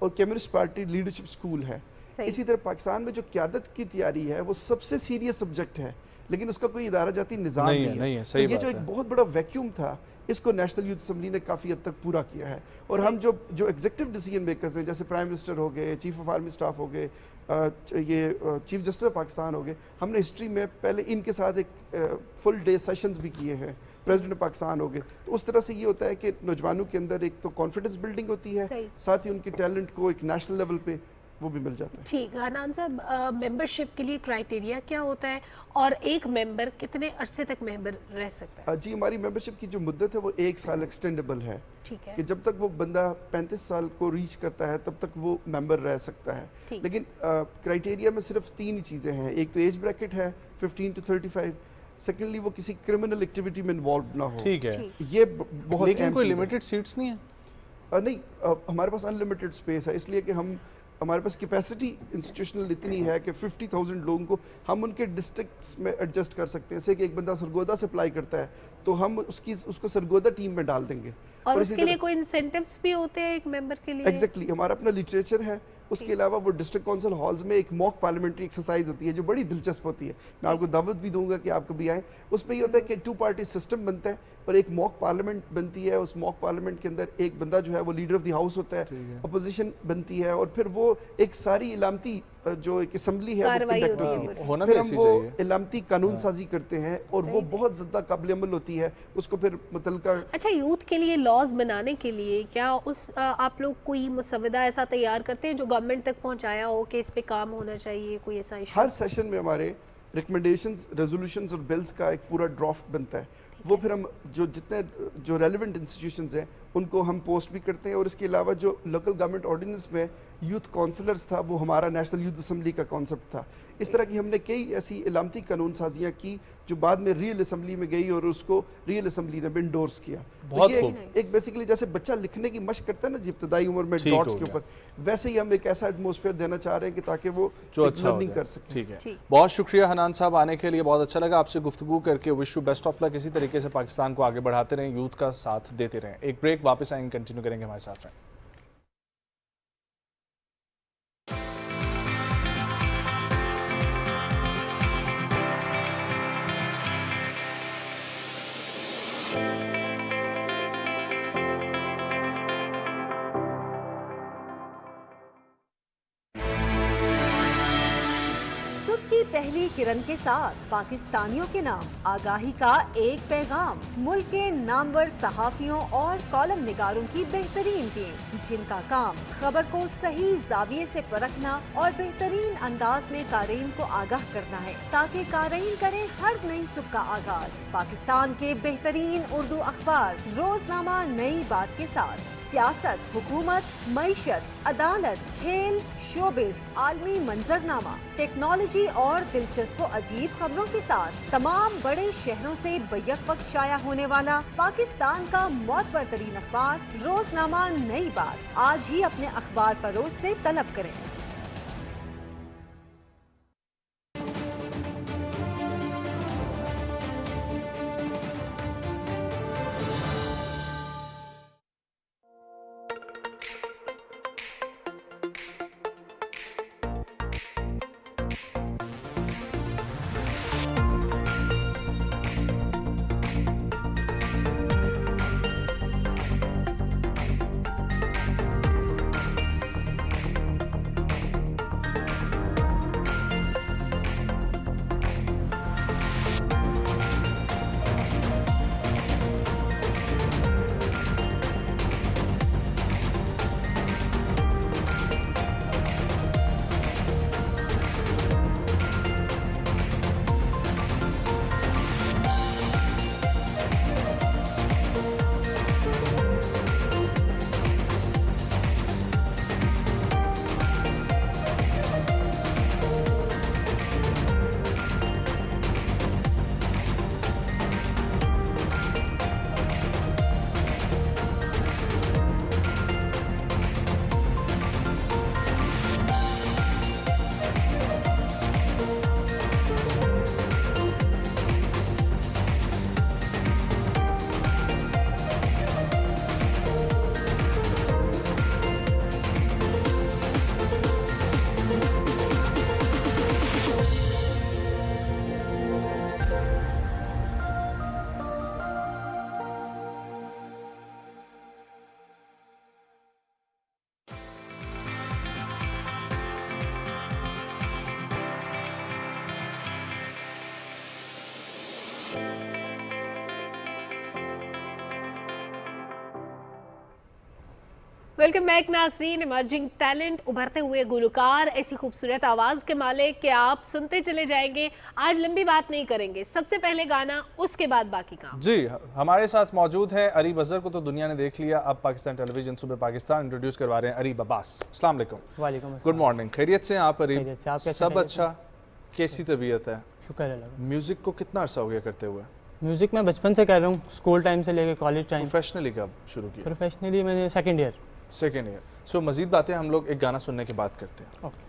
और कम्युनिस्ट पार्टी लीडरशिप स्कूल है। इसी तरह पाकिस्तान में जो क़यादत की तैयारी है वो सबसे सीरियस सब्जेक्ट है, लेकिन उसका कोई इदारा जाती निज़ाम नहीं है। तो ये जो एक बहुत बड़ा वैक्यूम था, इसको नेशनल यूथ असम्बली ने काफ़ी हद तक पूरा किया है। और हम जो एग्जीक्यूटिव डिसीजन मेकर्स हैं, जैसे प्राइम मिनिस्टर हो गए, चीफ ऑफ आर्मी स्टाफ हो गए, ये चीफ जस्टिस ऑफ पाकिस्तान हो गए, हमने हिस्ट्री में पहले इनके साथ एक फुल डे सेशंस भी किए हैं। प्रेसिडेंट ऑफ पाकिस्तान हो गए। तो उस तरह से ये होता है कि नौजवानों के अंदर एक तो कॉन्फिडेंस बिल्डिंग होती है, साथ ही उनके टैलेंट को एक नेशनल लेवल पे वो भी मिल जाता है। ठीक है हनान साहब, मेंबरशिप के लिए क्राइटेरिया क्या होता है और एक मेंबर कितने अरसे तक मेंबर रह सकता है? जी, हमारी मेंबरशिप की जो मुद्दत है वो 1 साल एक्सटेंडेबल है। ठीक है कि जब तक वो बंदा 35 साल को रीच करता है तब तक वो मेंबर रह सकता है। लेकिन क्राइटेरिया में सिर्फ 3 ही चीज़ें हैं। एक तो एज ब्रैकेट है 15 to 35, सेकेंडली वो किसी क्रिमिनल एक्टिविटी में इन्वॉल्व ना हो। ठीक है, ये बहुत लेकिन कोई लिमिटेड सीट्स नहीं है? नहीं, हमारे पास अनलिमिटेड स्पेस है, इसलिए कि हमारे पास कैपेसिटी इंस्टीट्यूशनल इतनी है कि 50,000 लोगों को हम उनके डिस्ट्रिक्ट्स में एडजस्ट कर सकते हैं। जैसे कि एक बंदा सरगोदा से अप्लाई करता है तो हम उसको सरगोदा टीम में डाल देंगे। और उसके लिए कोई इंसेंटिव्स भी होते हैं एक मेंबर के लिए? एग्जैक्टली, हमारा अपना लिटरेचर है। उसके अलावा वो डिस्ट्रिक्ट काउंसिल हॉल्स में एक मॉक पार्लियामेंट्री एक्सरसाइज होती है जो बड़ी दिलचस्प होती है। मैं आपको दावत भी दूंगा कि आप कभी आएँ। उसमें ये होता है कि 2 पार्टी सिस्टम बनता है और एक मॉक पार्लियामेंट बनती है। उस मॉक पार्लियामेंट के अंदर एक बंदा जो है वो लीडर ऑफ द हाउस होता है, अपोजिशन बनती है और फिर वो एक सारी इलामती जो एक असम्बली है वो कंडक्ट होती है। फिर हम वो इलामती कानून साजी करते हैं और वो बहुत ज़्यादा काबिल अमल होती है। उसको फिर मुतल्लिका अच्छा, यूथ के लिए लॉज बनाने के लिए क्या आप लोग कोई मुसवदा ऐसा तैयार करते हैं जो गवर्नमेंट तक पहुंचाया हो कि इस पे काम होना चाहिए? कोई ऐसा इशू? हर सेशन में हमारे रिकमेंडेशंस, रेजोल्यूशंस और बिल्स का एक पूरा ड्राफ्ट बनता है। वो फिर हम जो रेलिवेंट इंस्टीट्यूशंस हैं उनको हम पोस्ट भी करते हैं। और इसके अलावा जो लोकल गवर्नमेंट ऑर्डिनेंस में यूथ काउंसलर्स था वो हमारा नेशनल यूथ असम्बली का कॉन्सेप्ट था। इस तरह की हमने कई ऐसी इलामती कानून साजियाँ की जो बाद में रियल असम्बली में गई और उसको रियल असम्बली ने भी इंडोर्स किया। बहुत तो ये एक बेसिकली जैसे बच्चा लिखने की मशक करता है ना इब्तदाई उम्र में डॉट्स के ऊपर, वैसे ही हम एक ऐसा एटमॉस्फेयर देना चाह रहे हैं कि ताकि वो लर्निंग कर सके। ठीक है, बहुत शुक्रिया हनान साहब आने के लिए, बहुत अच्छा लगा आपसे गुफ्तगू करके। Wish you best of luck, इसी तरीके से पाकिस्तान को आगे बढ़ाते रहें, यूथ का साथ देते रहें। एक ब्रेक, वापस आएंगे, कंटिन्यू करेंगे हमारे साथ रहें। पहली किरण के साथ पाकिस्तानियों के नाम आगाही का एक पैगाम। मुल्क के नामवर सहाफियों और कॉलम निगारों की बेहतरीन टीम, जिनका काम खबर को सही जाविये से परखना और बेहतरीन अंदाज में कारीन को आगाह करना है, ताकि कारीन करें हर नई सुबह का आगाज। पाकिस्तान के बेहतरीन उर्दू अखबार रोजनामा नई बात के साथ सियासत, हुकूमत, मईशत, अदालत, खेल, शोबिस, आलमी मंजरनामा, टेक्नोलॉजी और दिलचस्प अजीब खबरों के साथ तमाम बड़े शहरों से बैक वक्त शाया होने वाला पाकिस्तान का मोतबर तरीन अखबार रोजनामा नई बात आज ही अपने अखबार फरोश से तलब करें। वेलकम बैक नाज़रीन। इमर्जिंग टैलेंट, उभरते हुए गुलकार, ऐसी खूबसूरत आवाज़ के मालिक कि आप सुनते चले जाएंगे। आज लंबी बात नहीं करेंगे, सबसे पहले गाना, उसके बाद बाकी काम। जी, हमारे साथ मौजूद हैं अरीब अजहर को तो दुनिया ने देख लिया, अब पाकिस्तान टेलीविजन सुबह पाकिस्तान इंट्रोड्यूस करवा रहे हैं अरीब अब्बास। अस्सलाम वालेकुम। वालेकुम अस्सलाम। गुड मॉर्निंग, खैरियत से हैं आप अरीब? सब अच्छा, कैसी तबीयत है? शुक्र अल्लाह। म्यूजिक को कितना अर्सा हो गया करते हुए? म्यूजिक मैं बचपन से कर रहा हूँ, स्कूल टाइम से लेकर कॉलेज टाइम। प्रोफेशनली कब शुरू किया? प्रोफेशनली मैंने सेकंड ईयर। सो मजीद बातें हम लोग एक गाना सुनने के बाद करते हैं। ओके,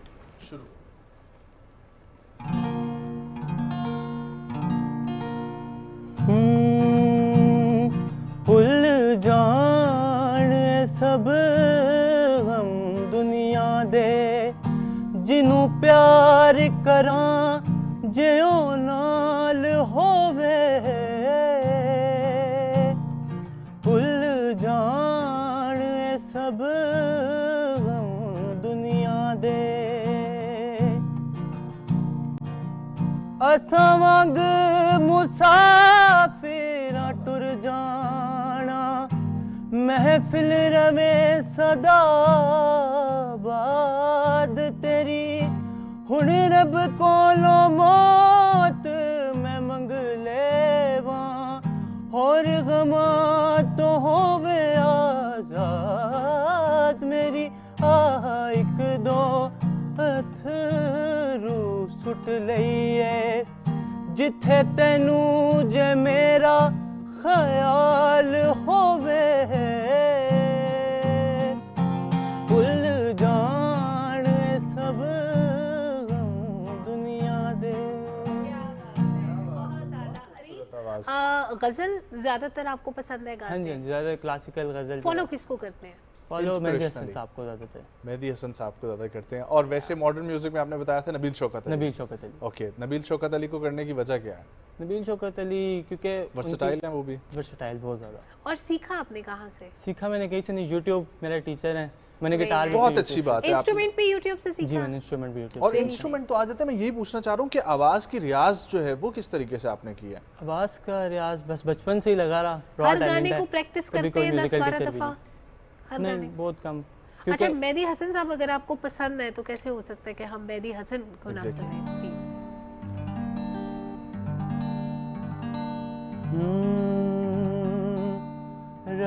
शुरू। भुल जान सब हम दुनिया दे, जिन्हों प्यार करा जियो नाल होवे, भुल जान सब हम दुनिया दे, असां वांग मुसाफिर टुर जाना, महफिल रवे सदा बाद तेरी, हुण रब कोलो मौत मैं मंग लेवा, और गमा तो होवे आजाद मेरी, आह एक दो अथरू सुट लईए, जिथे तेनू जे मेरा ख्याल होवे, भुल जान सब दुनिया दे। गजल ज्यादातर आपको पसंद है गाते? हाँ जी, ज्यादा क्लासिकल गजल। फॉलो किसको करते हैं? फॉलो मेहदी हसन साहब को ज़्यादातर। मेहदी हसन साहब को ज़्यादा करते हैं। और वैसे मॉडर्न म्यूजिक में आपने बताया था नबील शौकत अली। नबील शौकत अली। ओके, नबील शौकत अली को करने की वजह क्या है? नबील शौकत अली क्योंकि वर्सटाइल हैं वो भी। वर्सटाइल बहुत ज़्यादा। और सीखा आपने कहाँ से? सीखा मैंने कहीं से नहीं, यूट्यूब मेरा टीचर है, मैंने गिटार बहुत अच्छी बात है। इंस्ट्रूमेंट भी यूट्यूब से सीखा? जी मैंने इंस्ट्रूमेंट भी यूट्यूब। और इंस्ट्रूमेंट तो आ जाता है, मैं यही पूछना चाह रहा हूँ कि आवाज़ की रियाज जो है वो किस तरीके से आपने की है? आवाज़ का रियाज बस बचपन से ही लगा रहा। हर गाने को प्रैक्टिस करते हैं 10-12 दफ़ा? हर गाने? बहुत कम। अच्छा, मेहदी हसन साहब अगर आपको पसंद है तो कैसे हो सकता है कि हम मेहदी हसन को ना सुनें? प्लीज।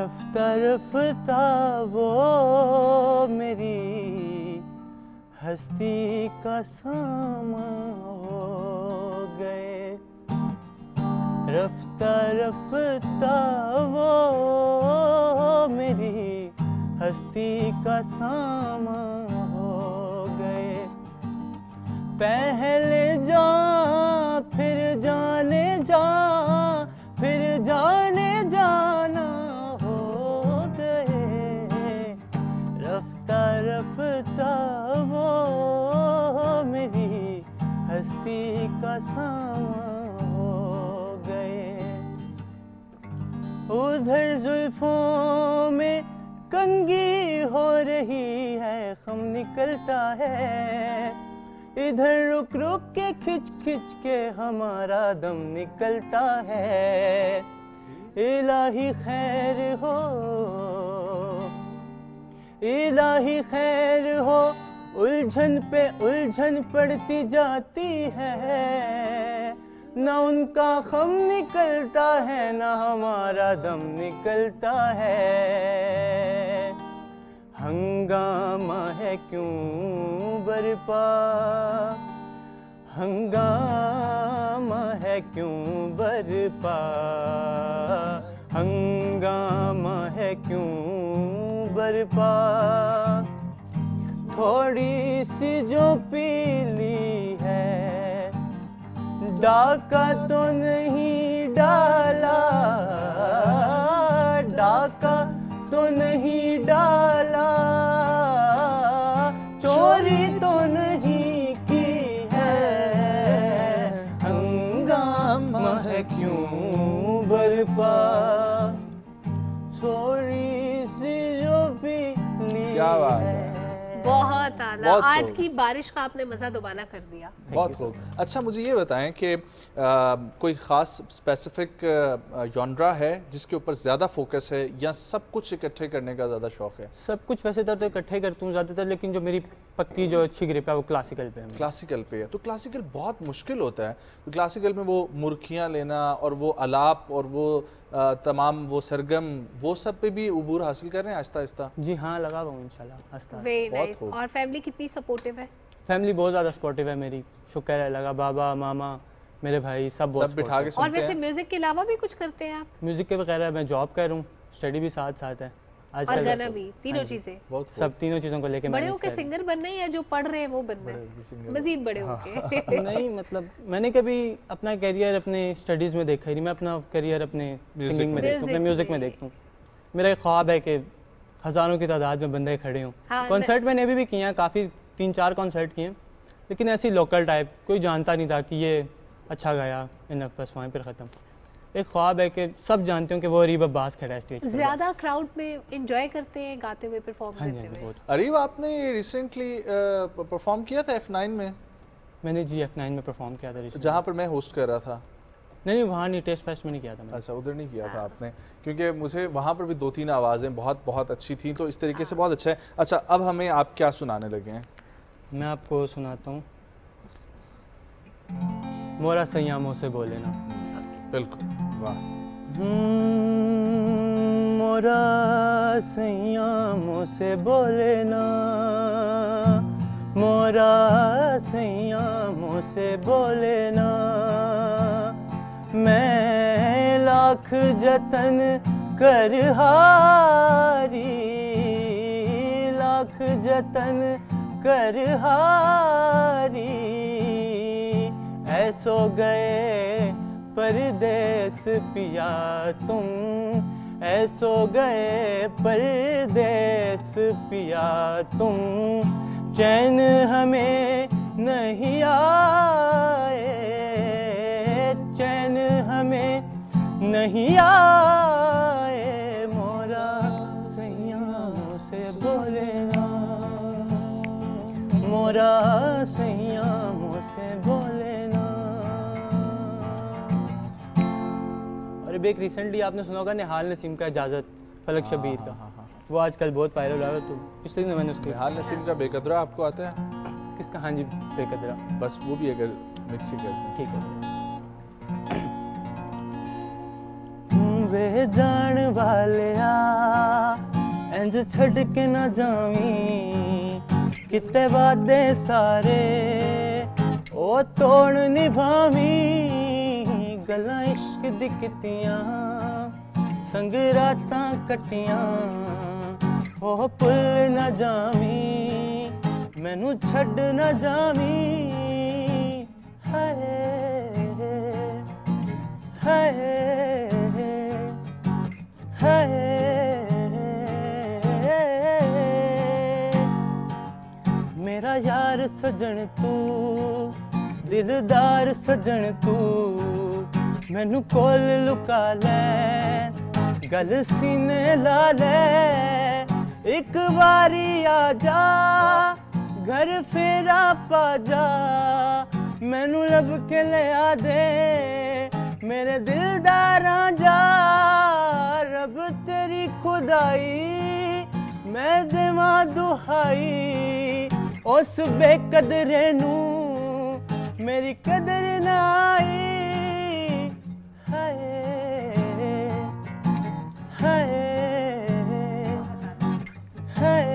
रफ्ता रफ्ता वो मेरी हस्ती का सामा हो गए, रफ्ता रफ्ता वो मेरी हस्ती का सामा हो गए। पहले जा फिर जाने जा, फिर जाने जाना हो गए, रफ्ता रफ्ता वो मेरी हस्ती का सामा हो गए। उधर जुल्फों में कंगी हो रही है, खम निकलता है, इधर रुक रुक के खिंच खिंच के हमारा दम निकलता है। इलाही खैर हो, इलाही खैर हो, उलझन पे उलझन पड़ती जाती है, ना उनका खम निकलता है ना हमारा दम निकलता है। हंगामा है क्यों बरपा, हंगामा है क्यों बरपा, हंगामा है क्यों बरपा। थोड़ी सी जो पीली है, डाका तो नहीं डाला, डाका तो नहीं डाला, चोरी तो नहीं की है, हंगामा है क्यों बरपा। थोड़ी सी जो भी क्या बात है, बहुत आला। बहुत आज खूब। की बारिश का आपने मजा दोबारा कर दिया। बहुत खूब। अच्छा मुझे ये बताएं कि कोई ख़ास स्पेसिफिक जॉनरा है जिसके ऊपर ज़्यादा फोकस है या सब कुछ इकट्ठे करने का ज़्यादा शौक है? सब कुछ वैसे तो इकट्ठे करता हूँ ज़्यादातर, लेकिन जो मेरी पक्की जो अच्छी ग्रिप है वो क्लासिकल पे है। क्लासिकल पे है तो क्लासिकल बहुत मुश्किल होता है, तो क्लासिकल में वो मुर्खियाँ लेना और वो अलाप और वो तमाम वो सरगम, वो सब पे भी उबूर हासिल कर रहे हैं आहिस्ता आहिस्ता? जी हाँ, लगा हुआ हूँ इंशाल्लाह आहिस्ता। Very nice. और फैमिली कितनी सपोर्टिव है? फैमिली बहुत ज़्यादा सपोर्टिव है मेरी, शुक्र है लगा, बाबा मामा मेरे भाई सब बहुत बिठा के और वैसे म्यूजिक के अलावा भी कुछ करते हैं आप? म्यूजिक के वगैरह मैं जॉब कर रहा हूँ, स्टडी भी साथ साथ है, और गाना भी, तीनों चीजें? सब तीनों चीज़ों को लेके बड़े होके सिंगर बनना है या जो पढ़ रहे हैं वो बनना है? मजीद बड़े होके? नहीं मतलब मैंने कभी अपना करियर अपने स्टडीज़ में देखा ही नहीं, मैं अपना करियर अपने सिंगिंग में देखता हूँ, अपने म्यूज़िक में देखता हूँ। मेरा एक ख्वाब है कि हज़ारों की तादाद में बंदे खड़े हों। कॉन्सर्ट मैंने अभी भी किए हैं, काफ़ी 3-4 कॉन्सर्ट किए हैं, लेकिन ऐसी लोकल टाइप, कोई जानता नहीं था कि ये अच्छा गाया, इन बस वहीं पर ख़त्म। एक ख्वाब है कि सब जानते हो कि वो अरीब अब्बास खड़ा है स्टेज पर। ज्यादा क्राउड में एंजॉय करते हैं गाते हुए, परफॉर्म करते हुए? अरीब आपने रिसेंटली परफॉर्म किया था F9 में? मैंने जी F9 में परफॉर्म किया था, जहाँ पर मैं होस्ट कर रहा था। नहीं वहाँ नहीं, टेस्ट फेस्ट में नहीं किया था मैंने। अच्छा उधर नहीं किया था आपने, क्योंकि मुझे वहाँ पर भी 2-3 आवाज़ें बहुत बहुत अच्छी थी, तो इस तरीके से बहुत अच्छा है। अच्छा अब हमें आप क्या सुनाने लगे हैं? मैं आपको सुनाता हूँ मोरा सैयामों से बोले ना। बिल्कुल, वाह। मोरा सैयामों से बोले ना, मोरा सैयामों से बोले ना, मैं लाख जतन कर हारी, लाख जतन कर हारी, ऐसो गए परदेस पिया तुम, ऐसो गए परदेस पिया तुम, चैन हमें नहीं आए, चैन हमें नहीं आए, मोरा सैयामों से बोले ना, मोरा सैयामों से बोले ना। और अब एक रिसेंटली आपने सुना होगा निहाल नसीम का इजाज़त, फलक शबीर का, वो आजकल बहुत वायरल हुआ है, तो पिछले दिन मैंने उसको। निहाल नसीम का बेकदरा आपको आता है? किसका? हाँ जी बेकदरा, बस वो भी अगर मिक्स ही कर दें। ठीक है। वे जान वाले आ छड़ के ना जावी किते वादे सारे ओ तोड़ निभावी गल्लां इश्क दी कीतियां संग रातां कट्टियां ओ भुल ना जावी मैनू छड़ ना जावी हाय हाय हाय मेरा यार सजन तू दिलदार सजन तू मैनू कोल लुका ले गल सीने ला ले एक बारी आ जा घर फेरा पा जा मैनू लब के ले आ दे मेरे दिलदारा जा रब तेरी खुदाई मैं देवा दुहाई उस बेकदरे नू मेरी कदर ना आई हाय हाय हाय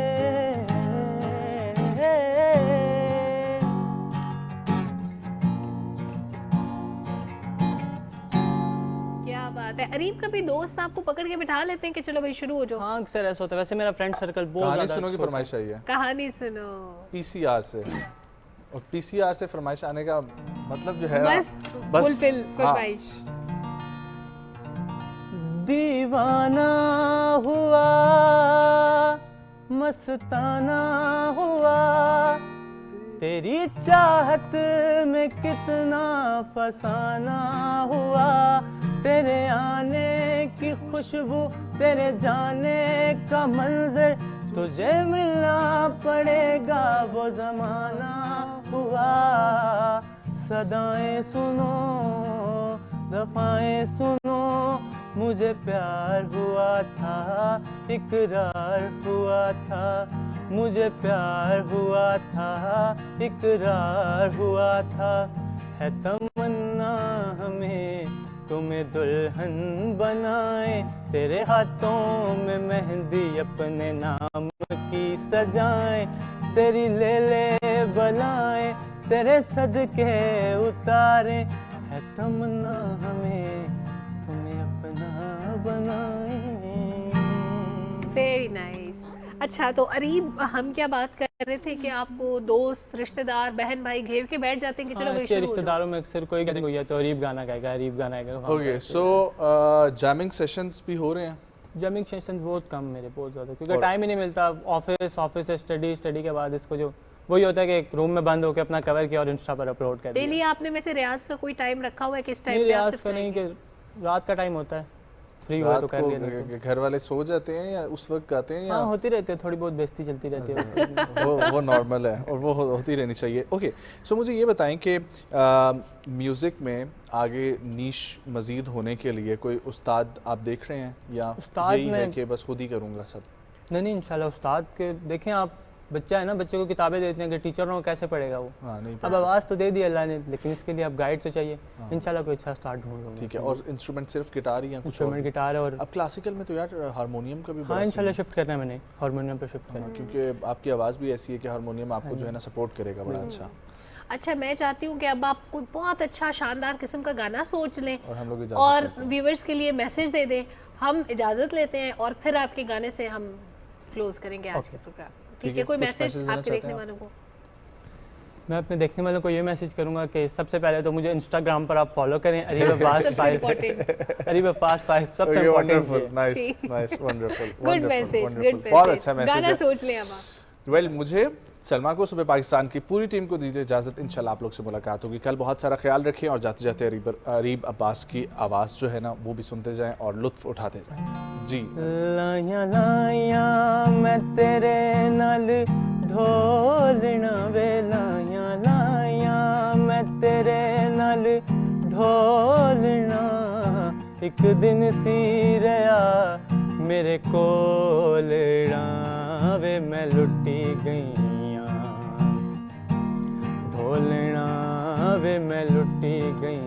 क्या बात है। अरीब, कभी दोस्त आपको पकड़ के बिठा लेते हैं कि चलो भाई शुरू हो जाओ? हाँ अक्सर ऐसा होता है। वैसे मेरा फ्रेंड सर्कल बहुत कहानी सुनो की फरमाइश आई है। कहानी सुनो। पीसीआर से, और पीसीआर से फरमाइश आने का मतलब जो है बस फुलफिल फरमाइश। दीवाना हुआ मस्ताना हुआ तेरी चाहत में कितना फसाना हुआ तेरे आने की खुशबू तेरे जाने का मंजर तुझे मिलना पड़ेगा वो जमाना हुआ सदाएं सुनो दफाएं सुनो मुझे प्यार हुआ था इकरार हुआ था मुझे प्यार हुआ था इकरार हुआ था है तमन्ना हमें तुम्हें दुल्हन बनाए तेरे हाथों में मेहंदी अपने नाम की सजाए तेरी ले ले बलाए तेरे सदके उतारे है तमन्ना हमें तुम्हें अपना बनाए। Very nice. अच्छा, तो अरीब, हम क्या बात कर रहे थे कि आपको दोस्त रिश्तेदार बहन भाई घेर के बैठ जाते हैं कि चलो भाई शुरू हो जाओ। रिश्तेदारों में अक्सर कोई गैदरिंग हुई है तो अरीब गाना गाएगा अरीब गाना गाएगा। ओके, सो जैमिंग सेशंस भी हो रहे हैं? जैमिंग सेशंस बहुत कम मेरे, बहुत ज़्यादा, क्योंकि टाइम ही नहीं मिलता। ऑफिस से स्टडी के बाद इसको जो वही होता है कि एक रूम में बंद होकर अपना कवर किया और इंस्टा पर अपलोड कर दिया। डेली आपने में से रियाज का कोई टाइम रखा हुआ है? किस टाइम पे आप रियाज सिर्फ का नहीं, कि रात का टाइम होता है, फ्री हो तो कर लिया। घर वाले सो जाते हैं या उस वक्त गाते हैं? हाँ, होती रहती है, थोड़ी बहुत बेइज्जती चलती रहती है। वो नॉर्मल है और वो होती रहनी चाहिए। ओके, सो मुझे ये बताएं कि म्यूज़िक में आगे नीश मज़ीद होने के लिए कोई उस्ताद आप देख रहे हैं या यही है कि बस खुद ही करूँगा सब? नहीं, इंशाल्लाह उस्ताद के देखें आप। बच्चा है ना, बच्चे को किताबें देते हैं कि टीचर हो कैसे पढ़ेगा वो। नहीं, अब आवाज़ तो दे दी अल्लाह ने, लेकिन इसके लिए अब गाइड तो चाहिए। इंशाल्लाह कोई अच्छा स्टार्ट ढूंढ लूँगा। ठीक है। और इंस्ट्रूमेंट सिर्फ गिटार ही है? इंस्ट्रूमेंट गिटार है। और अब क्लासिकल में तो यार हारमोनियम का भी हाँ, इंशाल्लाह शिफ्ट करना है मैंने, हारमोनियम पे शिफ्ट करना है, क्योंकि आपकी आवाज़ भी ऐसी है कि हारमोनियम आपको जो है ना सपोर्ट करेगा बड़ा अच्छा। अच्छा, मैं चाहती हूँ कि अब आप कोई बहुत अच्छा शानदार किस्म का गाना सोच लें और हम लोग और व्यूअर्स के लिए मैसेज दे दें। हम इजाज़त लेते हैं और फिर आपके गाने से हम क्लोज करेंगे आज के प्रोग्राम। ठीक है, कोई मैसेज आपके देखने वालों को? मैं अपने देखने वालों को ये मैसेज करूंगा कि सबसे पहले तो मुझे इंस्टाग्राम पर आप फॉलो करें, अरीब अब्बास 5, अरीब अब्बास 5 सबसे important. Nice, wonderful, good message, बहुत अच्छा मैसेज। गाना सोच लें अब आप। वेल, मुझे सलमा को, सुबह पाकिस्तान की पूरी टीम को दीजिए इजाज़त। इंशाल्लाह आप लोग से मुलाकात होगी कल। बहुत सारा ख्याल रखें और जाते जाते अरीब अब्बास की आवाज़ जो है ना वो भी सुनते जाएं और लुत्फ उठाते जाएं जी। लाया लाया मैं तेरे नाल ढोलना वे, लाया लाया मैं तेरे नाल ढोलना, एक दिन सी रहा मेरे कोलड़ा वे, मैं लुटी गई ढोलना वे, मैं लुटी गई।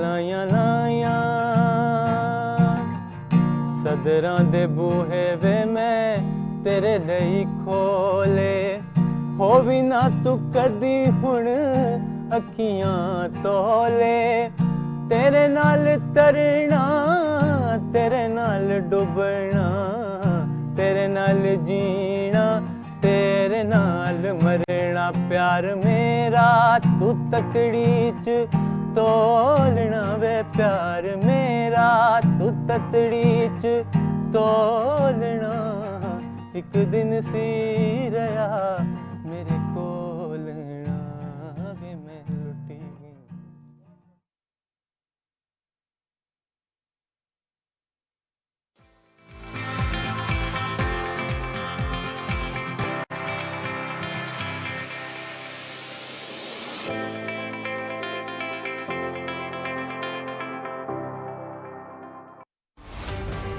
लाया लाया सदरां दे बूहे वे मैं तेरे ਲਈ खोले हो भी ना तू कदी हुण अखियां तोले तेरे नाल तरना तेरे नाल डुबना तेरे नाल जीना तेरे नाल मरना प्यार मेरा तू तकड़ी च तोलना वे प्यार मेरा तू ततड़ी च तोलना एक दिन सी रहा